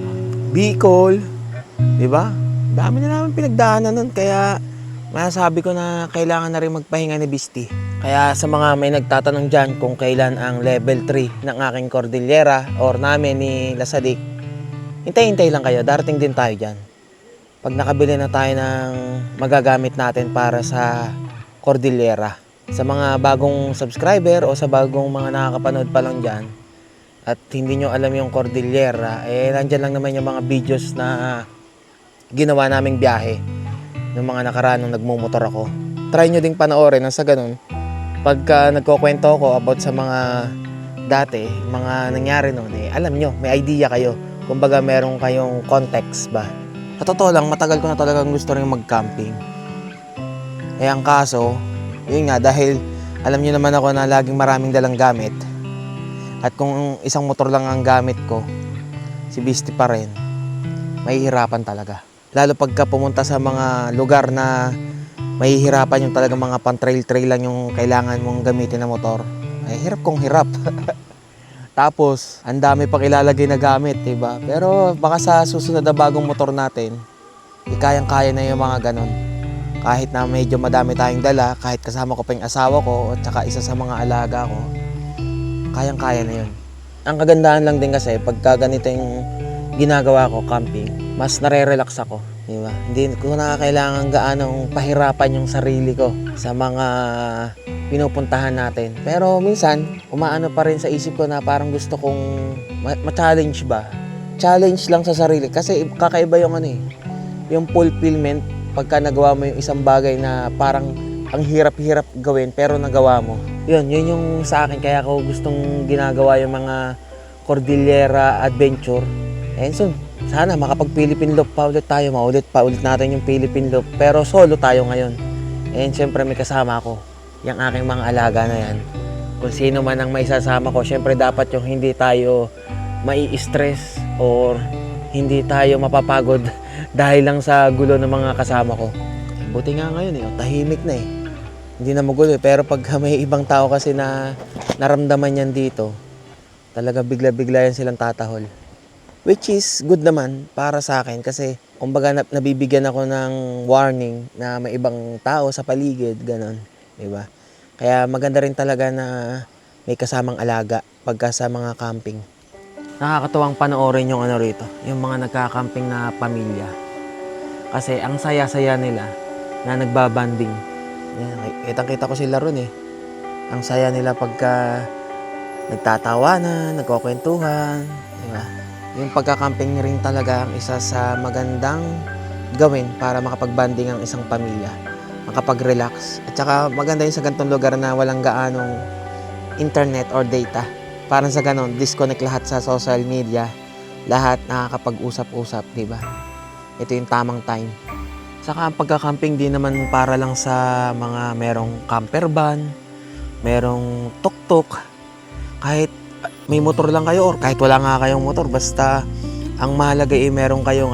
Bicol, di ba? Dami na namin pinagdaanan nun, kaya masasabi ko na kailangan na rin magpahinga ni Bisti. Kaya sa mga may nagtatanong dyan kung kailan ang level 3 ng aking Cordillera or namin ni Lasadik, hintay-hintay lang kayo, darating din tayo dyan. Pag nakabili na tayo ng magagamit natin para sa Cordillera. Sa mga bagong subscriber o sa bagong mga nakakapanood pa lang dyan at hindi nyo alam yung Cordillera, nandyan lang naman yung mga videos na ginawa naming biyahe ng mga nakaraan nung nagmumotor ako. Try nyo ding panoorin nang sa ganun. Pagka nagkukwento ako about sa mga dati, mga nangyari noon, alam nyo, may idea kayo. Kumbaga meron kayong context ba. Sa totoo lang, matagal ko na talagang gusto rin mag-camping. Ang kaso, yun nga, dahil alam nyo naman ako na laging maraming dalang gamit. At kung isang motor lang ang gamit ko, si Bisti pa rin, mahihirapan talaga. Lalo pagka pumunta sa mga lugar na mahihirapan yung talagang mga pan-trail-trail lang yung kailangan mong gamitin na motor. Hirap kong hirap. Tapos, ang dami pang ilalagay na gamit, diba? Pero baka sa susunod na bagong motor natin, kayang-kaya na yung mga ganon. Kahit na medyo madami tayong dala, kahit kasama ko pa yung asawa ko at saka isa sa mga alaga ko, kayang-kaya na yun. Ang kagandahan lang din kasi, pagka ganito yung ginagawa ko, camping, mas nare-relax ako. Diba? Hindi ko nakakailangan gaanong pahirapan yung sarili ko sa mga pinupuntahan natin. Pero minsan, umaano pa rin sa isip ko na parang gusto kong ma-challenge ba? Challenge lang sa sarili. Kasi kakaiba yung yung fulfillment pagka nagawa mo yung isang bagay na parang ang hirap-hirap gawin pero nagawa mo. Yun yung sa akin. Kaya ako gustong ginagawa yung mga Cordillera Adventure. And soon, sana makapag-Philippine Loop pa ulit tayo. Maulit pa ulit natin yung Philippine Loop. Pero solo tayo ngayon. And syempre may kasama ako. Yung aking mga alaga na yan. Kung sino man ang maisasama ko, syempre dapat yung hindi tayo mai-stress or hindi tayo mapapagod dahil lang sa gulo ng mga kasama ko. Buti nga ngayon tahimik na Hindi na magulo Pero pag may ibang tao kasi na naramdaman yan dito, talaga bigla-bigla yan silang tatahol. Which is good naman para sa akin kasi kumbaga nabibigyan ako ng warning na may ibang tao sa paligid, ganon. Diba? Kaya maganda rin talaga na may kasamang alaga pagka sa mga camping. Nakakatuwang panoorin yung rito, yung mga nagka-camping na pamilya. Kasi ang saya-saya nila na nagbabanding. Kitang-kita ko sila ron Ang saya nila pagka nagtatawanan, nagkukwentuhan, diba? Yung pagka-camping rin talaga ang isa sa magandang gawin para makapag-banding ang isang pamilya. Makapag-relax. At saka maganda yung sa ganitong lugar na walang gaanong internet or data. Parang sa ganon, disconnect lahat sa social media. Lahat nakakapag-usap-usap, di ba? Ito yung tamang time. Saka ang pagka-camping di naman para lang sa mga merong camper van, merong tuk-tuk. Kahit may motor lang kayo or kahit wala nga kayong motor, basta ang mahalaga ay meron kayong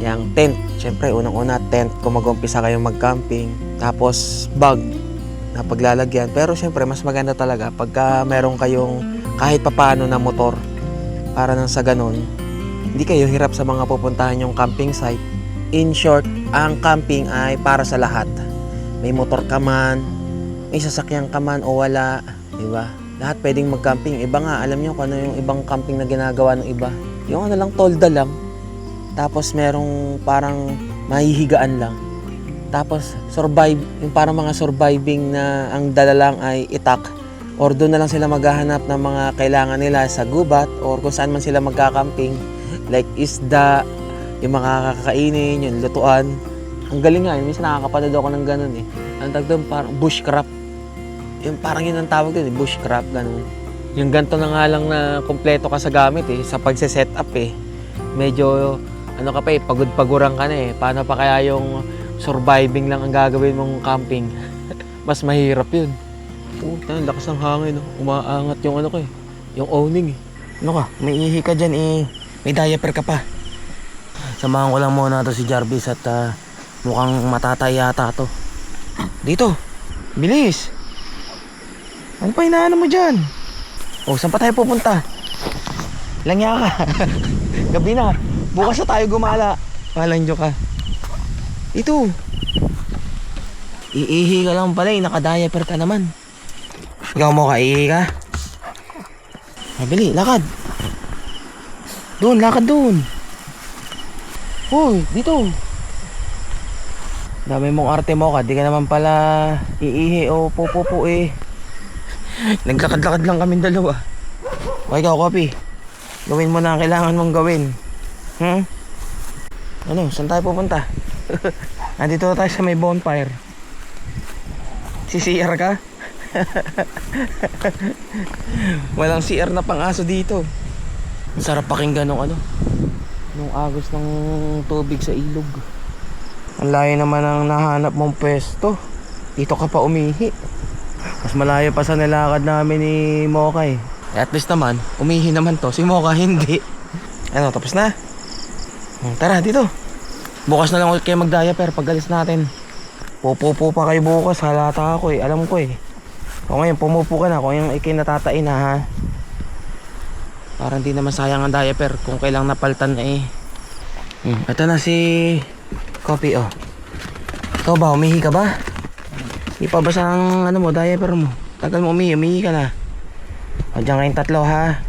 yung tent. Siyempre, unang-una tent kung mag-umpisa kayong mag-camping. Tapos bag na paglalagyan. Pero siyempre, mas maganda talaga pagka meron kayong kahit papaano na motor. Para nang sa ganun, hindi kayo hirap sa mga pupuntahan yung camping site. In short, ang camping ay para sa lahat. May motor ka man, may sasakyan ka man o wala, di ba? Lahat pwedeng mag-camping. Iba nga, alam niyo kung ano yung ibang camping na ginagawa ng iba. Yung lang, tolda lang. Tapos merong parang mahihigaan lang. Tapos survive, yung parang mga surviving na ang dala lang ay itak. Or doon na lang sila maghahanap ng mga kailangan nila sa gubat or kung saan man sila magka-camping. Like isda, yung mga kakakainin, yung lutuan. Ang galing nga, minsan nakakapanood ako ng ganun eh. Ang tawag doon parang bushcraft. Yung parang yun ang tawag doon eh, bushcraft, ganun. Yung ganito na nga lang na kompleto ka sa gamit eh, sa pagse-set up eh. Medyo, pagod-paguran ka na eh. Paano pa kaya yung surviving lang ang gagawin mong camping? Mas mahirap yun. Ang lakas ng hangin, oh. Umaangat yung yung awning eh. Ano ka, may ihi ka dyan eh. May diaper ka pa. Samahan ko lang muna to si Jarvis at mukhang matatay yata to. Dito, bilis. Ano pa inaano mo dyan? Oh, saan pa tayo pupunta? Langya ka. Gabi na. Bukas na tayo gumala. Walang joke ka. Ito. Iihi ka lang pala eh. Naka-diaper ka naman. Ikaw mo ka, iihi ka? Mabili, lakad. Doon, lakad doon. Hoy, dito. Dami mong arte mo ka. Di ka naman pala iihi o pupupu eh. Nagkakad-lakad lang kaming dalawa. O ikaw, Kopi. Gawin mo na ang kailangan mong gawin. Ano, saan tayo pupunta? Nandito tayo sa may bonfire. Si CR ka? Walang CR na pang-aso dito. Ang sarap pakinggan nung agos ng tubig sa ilog. Ang layo naman ang nahanap mong pwesto. Dito ka pa umihi. Mas malayo pa sa nilakad namin ni Mokay. At least naman, umihi naman to. Si Mocha hindi. Ano, tapos na? Tara, dito. Bukas na lang ulit kayo mag-diaper pag alis natin. Pupupo pa kayo bukas, halata ako eh. Alam ko eh. O ngayon, pumupo ka na. Kung yung ikinatatain na ha. Parang di naman sayang ang diaper kung kailang napaltan eh. Ito na si Kopi oh. Ikaw ba, umihi ka ba? Di pa basa ang diaper mo. Tagal mo umihi ka na. O dyan kayong tatlo ha.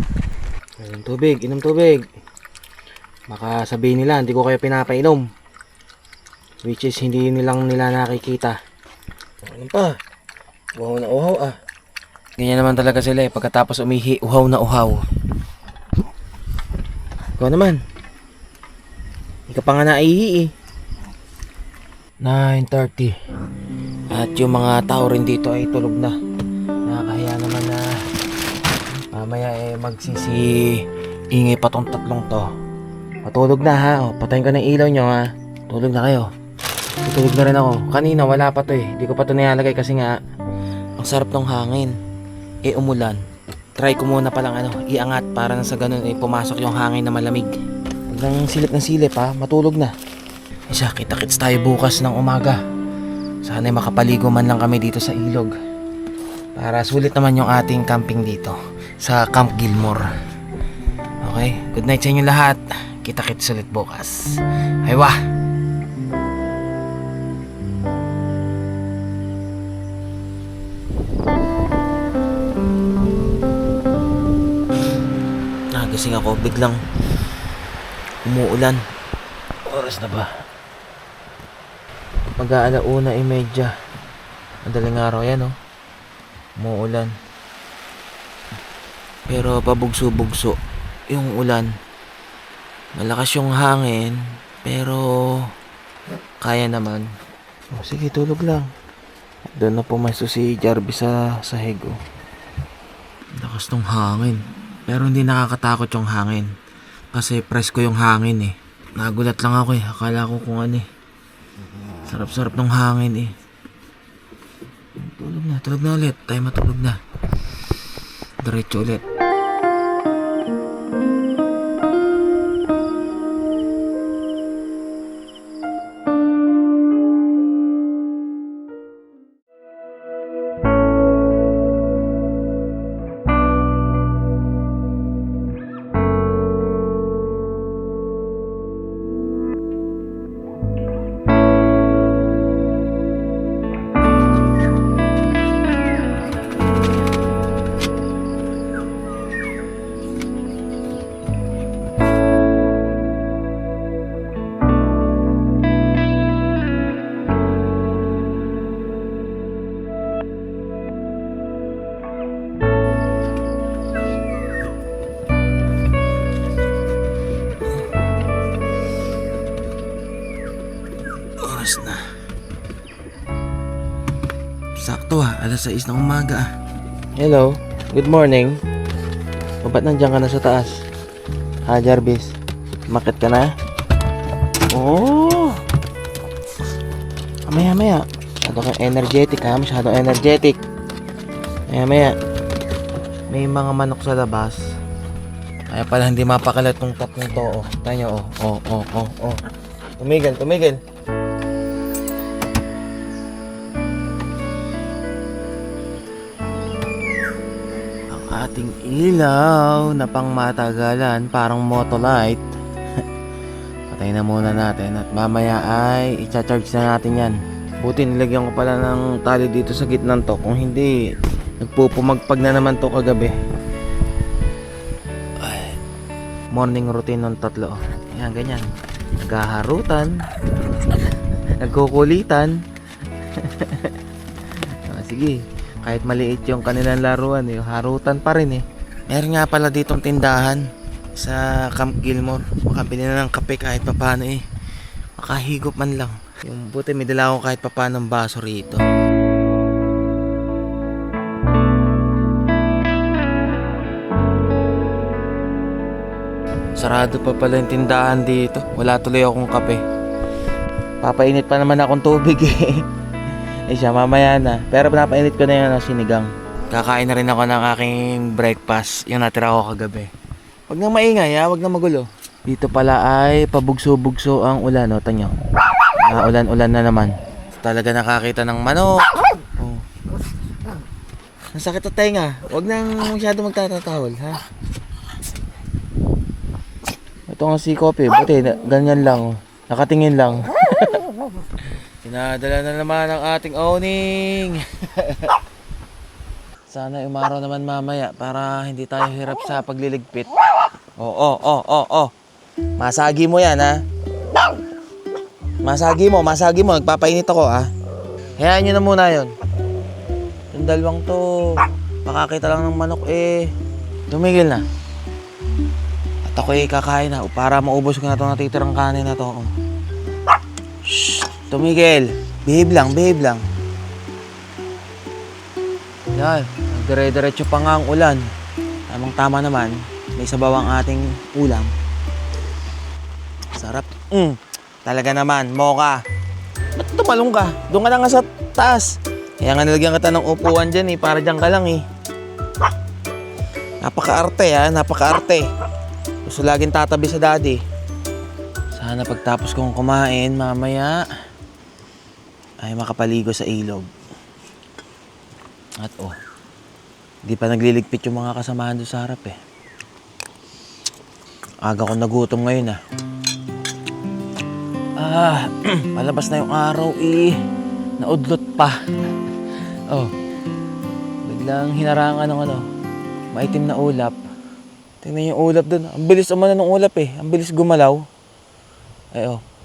Inom tubig. Baka sabihin nila hindi ko kayo pinapainom, which is hindi nilang nila nakikita. Ano pa? Uhaw na uhaw ah. Ganyan naman talaga sila eh. Pagkatapos umihi, uhaw na uhaw. Ikaw naman, hindi ka pa nga naihi eh. 9:30 at yung mga tao rin dito ay tulog na. Nakakahiya naman na mamaya eh magsisi-ingay pa tong tatlong to. Matulog na ha. O, patayin ko ng ilaw nyo ha. Tulog na kayo. Tutulog na rin ako. Kanina wala pa to eh. Hindi ko pa to nilalagay kasi nga ang sarap ng hangin. Eh umulan. Try ko muna palang iangat para na sa ganun eh pumasok yung hangin na malamig. Hanggang silip ng silip ha. Matulog na. Isa, kita-kits tayo bukas ng umaga. Sana makapaligo man lang kami dito sa ilog. Para sulit naman yung ating camping dito sa Camp Gilmore. Okay? Good night sa inyo lahat. Kita-kits ulit bukas. Aywa! Nagising ako, biglang umuulan. Oras na ba? Mag-1:30. Madaling araw yan umuulan. Pero pabugso-bugso yung ulan. Malakas yung hangin, pero kaya naman. Sige, tulog lang. Doon na pumasto si Jarvis sa sahig. Lakas ng hangin. Pero hindi nakakatakot yung hangin. Kasi presko yung hangin eh. Nagulat lang ako eh. Akala ko kung ano eh. Sarap-sarap ng hangin eh. Tulog na ulit. Tayo matulog na. Diretso ulit. Oras na. Sakto alas 6 ng umaga. Hello, good morning. O ba't nandiyan ka na sa taas? Ha, Jarvis? Makit ka na? Oo. Maya. Masyado kang energetic ha, masyadong energetic. Maya. May mga manok sa labas. Kaya pala hindi mapakalat tong top nito. Oh, tayo oh. Tumigil. Ating ilaw na pangmatagalan, parang motolight. Patay na muna natin at mamaya ay i-charge na natin yan. Buti nilagyan ko pala ng tali dito sa gitna to. Kung hindi, nagpupumagpag na naman to kagabi. Ay, morning routine ng tatlo. Yan, ganyan. Naghaharutan. Nagkukulitan. Sige. Kahit maliit yung kanilang laruan, harutan pa rin eh. Meron nga pala ditong tindahan sa Camp Gilmore. Makabili na ng kape kahit papano eh. Makahigop man lang. Yung buti may dala ako kahit papano ng baso rito. Sarado pa pala yung tindahan dito. Wala tuloy akong kape. Papainit pa naman akong tubig eh. Eh siya, mamaya na. Pero pinapainit ko na yung sinigang. Kakain na rin ako ng aking breakfast. Yung natira ko kagabi. Huwag nang maingay ha, huwag nang magulo. Dito pala ay pabugso-bugso ang ulan. O, tanyo. Ulan-ulan na naman. Talaga nakakita ng manok. Oh. Ang sakit at tenga. Huwag nang masyado magtatatawal ha. Ito nga si Kopi. Buti, ganyan lang. Nakatingin lang. Pinadala na naman ang ating owning. Sana umaraw naman mamaya para hindi tayo hirap sa pagliligpit. Oh. Masagi mo yan ha. Masagi mo. Nagpapainit ako ha. Hayaan nyo na muna yun. Yung dalawang to, makakita lang ng manok eh. Tumigil na. At ako eh kakain na para maubos ko na itong natitirang kanin na to. Shhh. Tumigil. Behave lang. Yan. Dire-diretso pa nga ang ulan. Tamang-tama naman. May sabaw ang ating ulam. Sarap. Talaga naman. Mocha. Ba't tumalong ka? Doon ka na nga sa taas. Kaya nga nilagyan kita ng upuan dyan eh. Para dyan ka lang eh. Napaka-arte ha. Napaka-arte. Gusto laging tatabi sa daddy. Sana pagtapos kong kumain mamaya ay makapaligo sa ilog. At di pa nagliligpit yung mga kasamahan doon sa harap eh. Aga ko nagutom ngayon palabas na yung araw eh. Naudlot pa. Biglang hinarangan ng maitim na ulap. Tingnan yung ulap doon. Ang bilis umano ng ulap eh. Ang bilis gumalaw.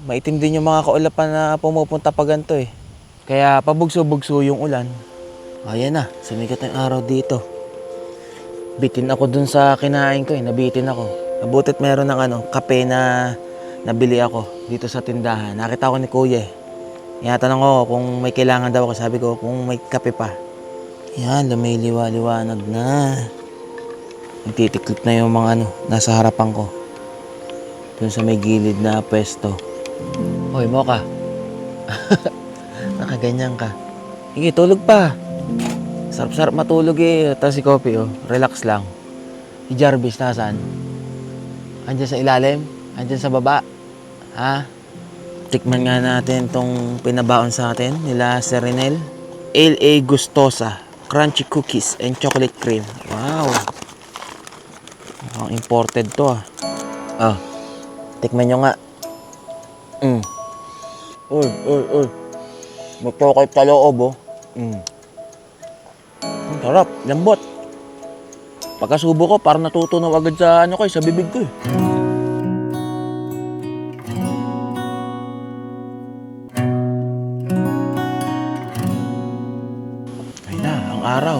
Maitim din yung mga kaulapan na pumupunta pa ganito eh. Kaya pabugso-bugso yung ulan. Ayan na, sumikat na yung araw dito. Bitin ako dun sa kinain ko eh, nabitin ako. Nabutit meron ng kape na nabili ako dito sa tindahan. Nakita ko ni Kuya eh. Tinatanong ko kung may kailangan daw ako. Sabi ko kung may kape pa. Yan, lumiliwa-liwanag na. Nagtitiklop na yung mga nasa harapan ko. Dun sa may gilid na pwesto. Hoy, Mocha. ganyan ka. Sige, tulog pa. Sarap-sarap matulog eh. Tapos si Kopi, oh. Relax lang. Si Jarvis, nasaan? Andyan sa ilalim? Andyan sa baba? Ha? Tikman nga natin tong pinabaon sa atin nila Serenel. L.A. Gustosa, crunchy cookies and chocolate cream. Wow. Mukhang imported to ah. Ah. Tikman nyo nga. Uy. May chocolate sa loob oh. Ang sarap, lambot. Pagkasubo ko, parang natutunaw agad sa ano ko sa bibig ko eh. Ay na, ang araw.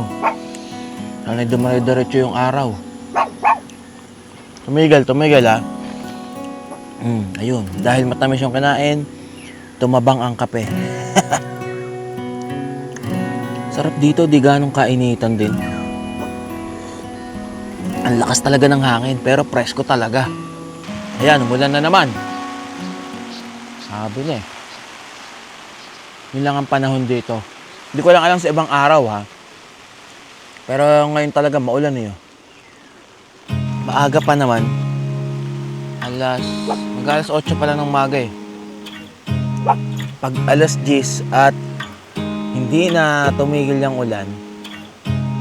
Sana'y dumare-diretso yung araw. Tumigil ha. Ayun, dahil matamis yung kinain, tumabang ang kape. Sarap dito, di ganong kainitan din. Ang lakas talaga ng hangin, pero presko talaga. Ayan, umulan na naman. Sabi na eh. Yun lang ang panahon dito. Hindi ko lang alam sa ibang araw ha. Pero ngayon talaga maulan eh. Maaga pa naman. Mag-alas 8 pa lang ng maga eh. Pag alas 10 at hindi na tumigil yung ulan,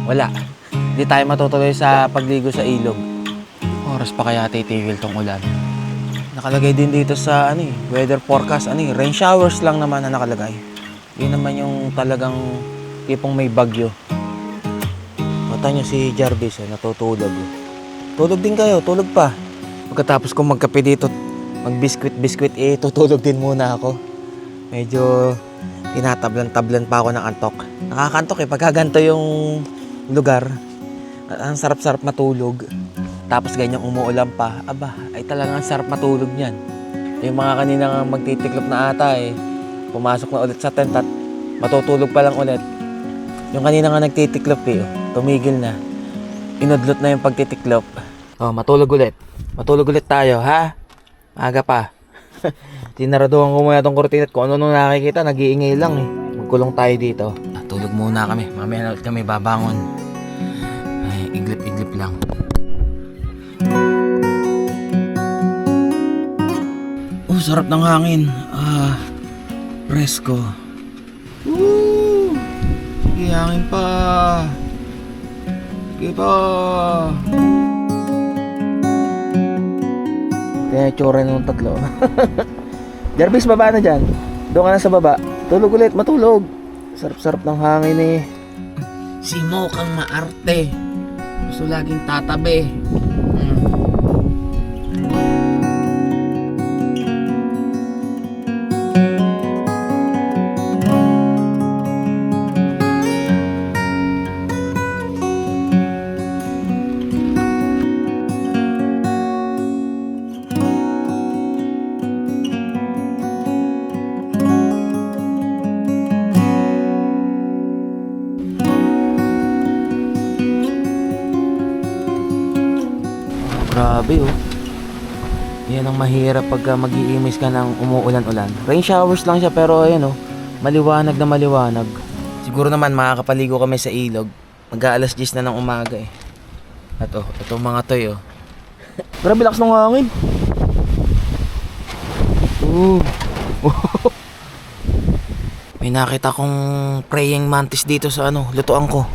wala. Hindi tayo matutuloy sa pagligo sa ilog. Oras pa kaya titigil tong ulan. Nakalagay din dito sa weather forecast, rain showers lang naman na nakalagay. Yun naman yung talagang tipong may bagyo. Mata nyo si Jarvis natutulog. Tulog din kayo, tulog pa. Pagkatapos kong magkape dito, mag-biskwit, tutulog din muna ako. Medyo tinatablan-tablan pa ako ng antok. Nakakantok pagka ganito yung lugar. Ang sarap-sarap matulog. Tapos ganyang umuulan pa. Aba, ay talagang sarap matulog niyan. Yung mga kaninang magtitiklop na ata pumasok na ulit sa tent at matutulog pa lang ulit. Yung kanina nga nagtitiklop tumigil na. Inudlot na yung pagtitiklop. Matulog ulit. Matulog ulit tayo, ha? Maaga pa. Tinaraduhan ko muna itong kortina at kung ano nung nakikita, nag-iingay lang Magkulong tayo dito. Tulog muna kami. Mamaya na ulit kami babangon. Ay, iglip-iglip lang. Sarap ng hangin. Presko. Sige, hangin pa. Sige pa. Kaya tsura nung tatlo. Jarvis, baba na dyan. Doon ka na sa baba. Tulog ulit, matulog. Sarap-sarap ng hangin Si Mo kang maarte. Gusto laging tatabi. Grabe Yan ang mahirap pagka mag-iimis ka ng umuulan-ulan. Rain showers lang siya pero maliwanag na maliwanag. Siguro naman makakapaligo kami sa ilog. Mag-aalas 10 na ng umaga At itong mga toy Grabe lakas ng hangin. May nakita kong praying mantis dito sa lutuan ko.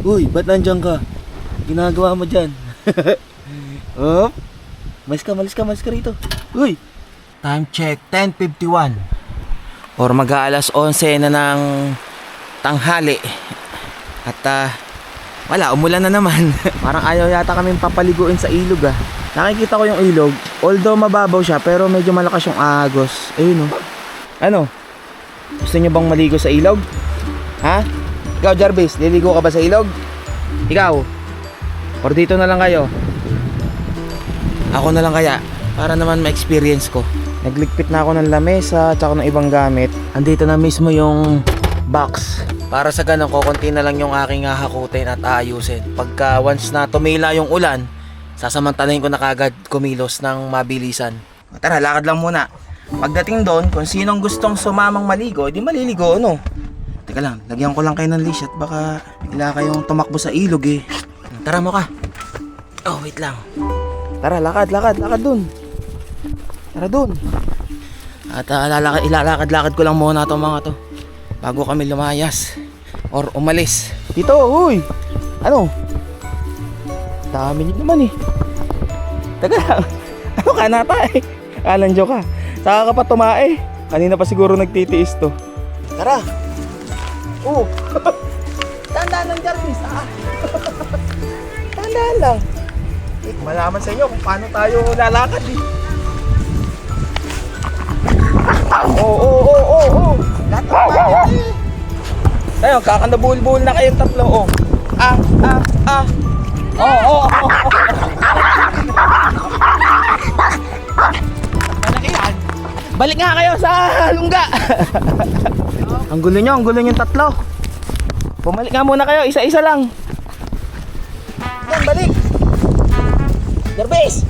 Uy, ba't nandiyan ka? Ginagawa mo dyan. Malis ka rito. Uy! Time check, 10:51. Or mag-aalas 11 na ng tanghali. At wala, umulan na naman. Parang ayaw yata kaming papaliguin sa ilog Nakikita ko yung ilog. Although mababaw siya, pero medyo malakas yung agos. Ayun Ano? Gusto nyo bang maligo sa ilog? Ha? Ikaw Jarvis, liligo ka ba sa ilog? Ikaw? Or dito na lang kayo? Ako na lang kaya, para naman ma-experience ko. Nagligpit na ako ng lamesa at ng ibang gamit. Andito na mismo yung box. Para sa ganun, kukunti na lang yung aking hahakutin at aayusin. Pagka once na tumila yung ulan, sasamantalahin ko na kagad kumilos ng mabilisan. Tara, lakad lang muna. Pagdating doon, kung sinong gustong sumamang maligo, di maliligo, no? Teka lang, lagyan ko lang kayo ng leash at baka bigla kayong tumakbo sa ilog eh. Tara mo ka. Oh, wait lang. Tara, lakad dun. Tara dun. At ilalakad-lakad ko lang muna itong mga to bago kami lumayas or umalis. Dito, uy! Ano? Dami nyo naman eh. Teka lang. Ano ka nata eh? Alanjo ka. Saka ka pa tumae. Kanina pa siguro nagtitiis to. Tara. Oh. Tandaan lang, Jarvis. Tandaan lang. Malaman sa inyo kung paano tayo lalakad eh. Oh. Lahat tayo. Tayo, kakandabul-bul na kayong tatlo. Oh. Oh. Balik nga kayo sa lungga. Ang gulo nyo tatlo. Bumalik nga muna kayo, isa-isa lang. Yan, balik. Jarvis!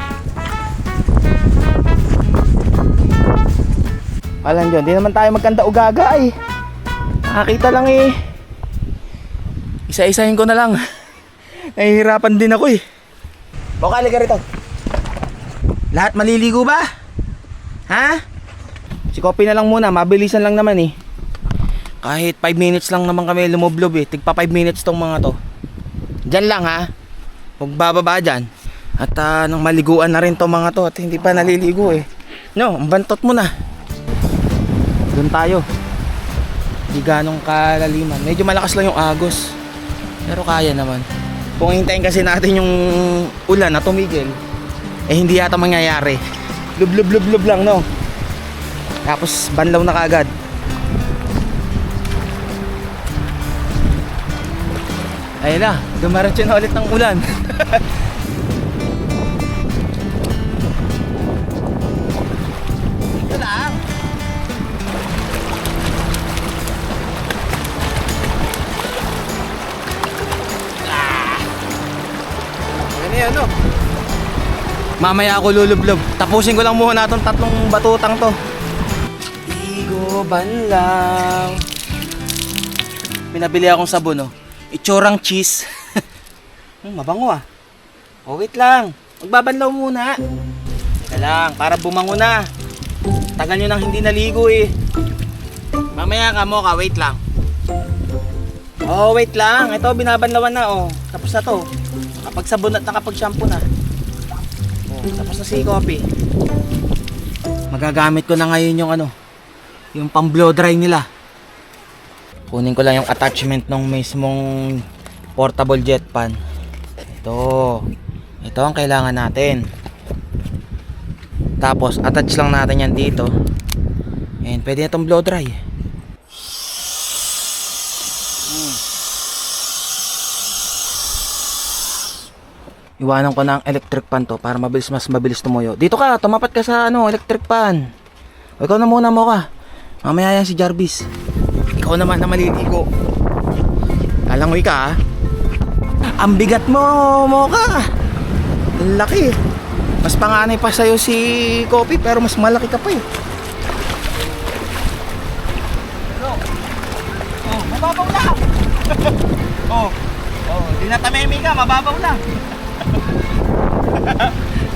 Alam dyan, di naman tayo magkanda ugaga eh. Nakakita lang eh. Isa-isahin ko na lang. Nahihirapan din ako eh. Bukali ka rito. Lahat maliligo ba? Ha? Si Kopi na lang muna, mabilisan lang naman eh. Kahit 5 minutes lang naman kami lumublob eh. Tigpa 5 minutes tong mga to. Diyan lang ha. Huwag bababa dyan. At nang maliguan na rin tong mga to at hindi pa naliligo eh. No, ang bantot mo na. Doon tayo. Hindi ganong kalaliman. Medyo malakas lang yung agos. Pero kaya naman. Kung hintayin kasi natin yung ulan na tumigil, eh hindi yata mangyayari. Lub lang, no? Tapos banlaw na kaagad. Ayun na, dumaratso na ulit ng ulan. Ito lang. Ano yan, no? Mamaya ako lulublob. Tapusin ko lang muna itong tatlong batutang to. Igo banlaw. Pinabili akong sabon, oh. Itsurang cheese. Mabango ah. Oh, wait lang. Magbabanlaw muna. Teka lang, para bumango na. Tagal nyo nang hindi naligo eh. Mamaya ka mo ka, wait lang. Oh, wait lang. Ito, binabanlawan na oh. Tapos na to. Nakapagsabon at nakapag-shampoo na. Oh, tapos na si Kopi. Magagamit ko na ngayon yung ano, yung pang blow dry nila. Kunin ko lang yung attachment ng mismong portable jet pan. Ito ang kailangan natin. Tapos attach lang natin yan dito. And pwede na itong blow dry. Iwanan ko na ang electric pan to para mas mabilis tumuyo. Dito ka, tumapat ka sa electric pan. O, ikaw na muna mo ka. Mamaya yan si Jarvis. Ikaw naman na maliligo. Lalangoy ka ha. Ang bigat mo ka. Ang laki. Mas panganay pa sa'yo si Kopi pero mas malaki ka pa eh. Oh, mababaw lang. Di na tamemi ka, mababaw lang.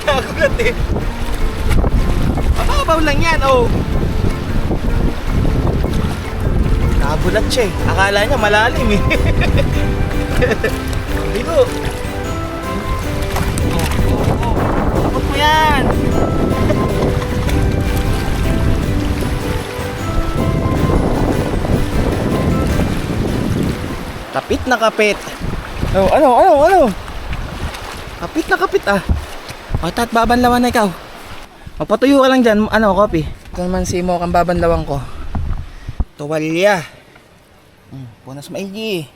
Nagulat eh. Mababaw lang yan, oh. Nagulat siya eh. Akala niya malalim eh. Dito. Takot mo yan. Kapit na kapit. Oh, ano? Kapit na kapit ah. O, tat, babanlawan na ikaw. Magpatuyo ka lang dyan, Kopi. Ito naman si Mo kang babanlawan ko. Tuwalya. Punas maigi.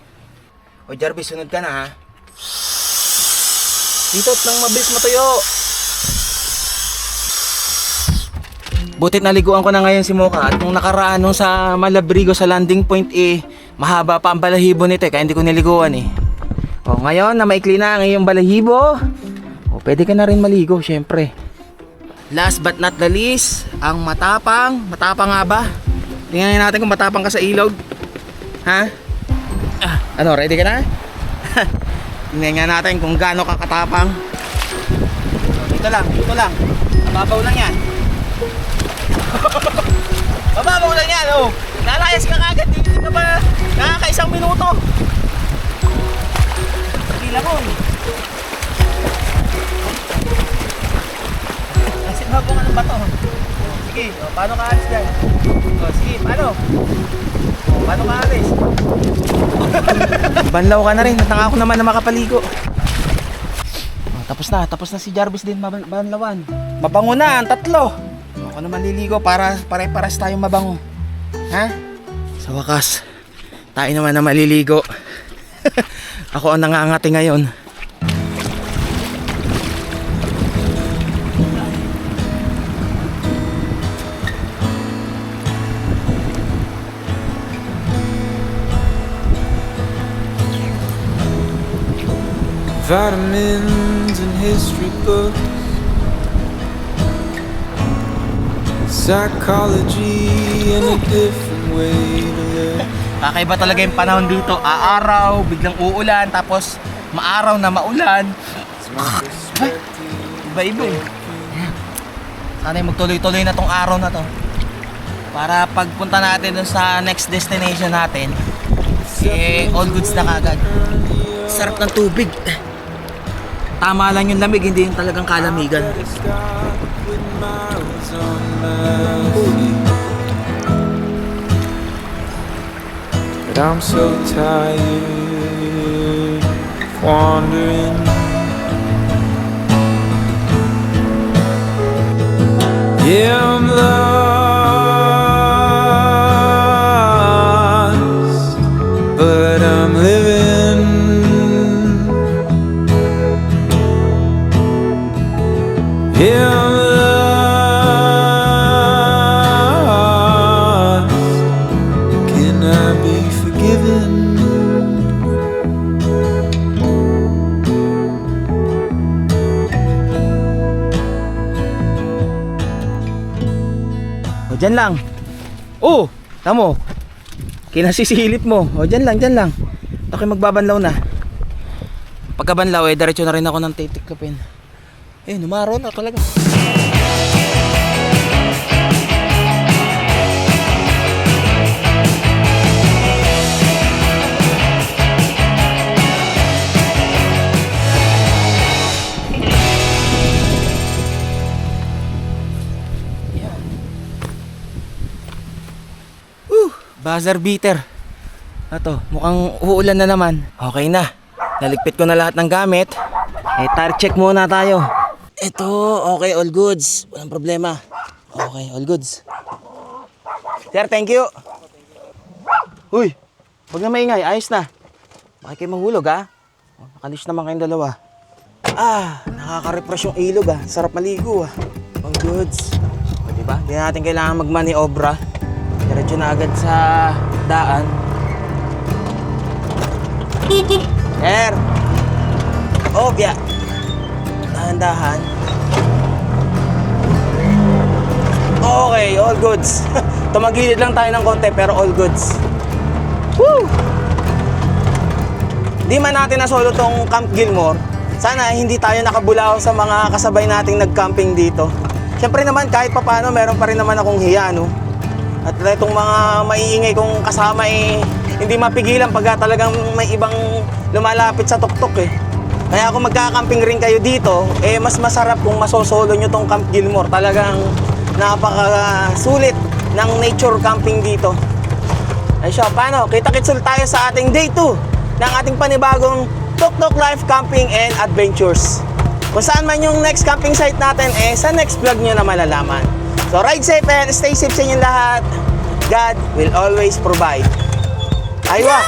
O, Jarvis, sunod ka na ha. Dito't lang mabilis matuyo. Butit naliguan ko na ngayon si Mocha. At nung nakaraan nung sa Malabrigo sa landing point mahaba pa ang balahibo nito kaya hindi ko niliguan eh. O, ngayon na maikli na ang iyong balahibo, o, pwede ka na rin maligo syempre. last but not the least, ang matapang. Matapang nga ba? Tingnan natin kung matapang ka sa ilog. Ha? Ano, ready ka na? Tingnan nga natin kung gaano ka katapang. Dito lang. Mababaw lang yan. Mababaw lang yan, oh. Lalayas ka kagad, hindi ka pa nakakaisang minuto. Sige lang, oh. Kasi mabong ano ba to? Sige, oh, paano ka alis dyan? Oh, sige, paano? Oh, paano ka alis? Banlaw ka na rin, natanga ako naman na makapaligo. Oh, tapos na si Jarvis din banlawan. Mabango na ang tatlo. Ako naman liligo para pare-paras tayong mabango. Ha? Sa wakas, tayo naman na maliligo. Ako ang nangangati ngayon. Vitamins and history books, psychology in a different way to live. Kakaiba talaga yung panahon dito. Aaraw, biglang uulan, tapos maaraw na maulan. Iba-iba eh. Sana magtuloy-tuloy na tong araw na to. Para pagpunta natin dun sa next destination natin, eh, all goods na kagad. Sarap ng tubig. Tama lang yung lamig, hindi yung talagang kalamigan. But I'm so tired of wandering. Yeah, I'm lost, but I'm living. Yeah, I'm lost. Can I be forgiven? O, dyan lang. Oh, tamo. Kinasisilip mo. O, dyan lang. Okay, magbabanlaw na. Pagkabanlaw, eh, diretso na rin ako ng titiklopin. Eh, numaro na talaga. Buzzer beater. Ito, mukhang uulan na naman. Okay na. Naligpit ko na lahat ng gamit. Eh, tire check muna tayo. Ito, okay, all goods. Walang problema. Okay, all goods. Sir, thank you. Uy, huwag na maingay. Ayos na. Baka kayo mahulog, ha? Nakalis naman kayong dalawa. Nakaka-refresh yung ilog, ha? Sarap maligo, ha? All goods. O, diba? Hindi natin kailangan magmaniobra. Diretso na agad sa daan. Sir! Obya! Dahan-dahan. Okay, all goods. Tumagilid lang tayo ng konti pero all goods. Woo! Di man natin nasolo tong Camp Gilmore. Sana hindi tayo nakabulaw sa mga kasabay nating nag-camping dito. Siyempre naman kahit papano meron pa rin naman akong hiya, no? At itong mga maiingay kong kasama eh, hindi mapigilan pagka talagang may ibang lumalapit sa tuktok eh. Kaya kung magkakamping rin kayo dito, eh mas masarap kung masosolo nyo tong Camp Gilmore. Talagang napakasulit ng nature camping dito. Ay siya, paano? Kita-kits ulit tayo sa ating day 2 ng ating panibagong Tuktok Life Camping and Adventures. Kung saan man yung next camping site natin, eh sa next vlog nyo na malalaman. So ride safe and stay safe sa inyong lahat. God will always provide. Aywa!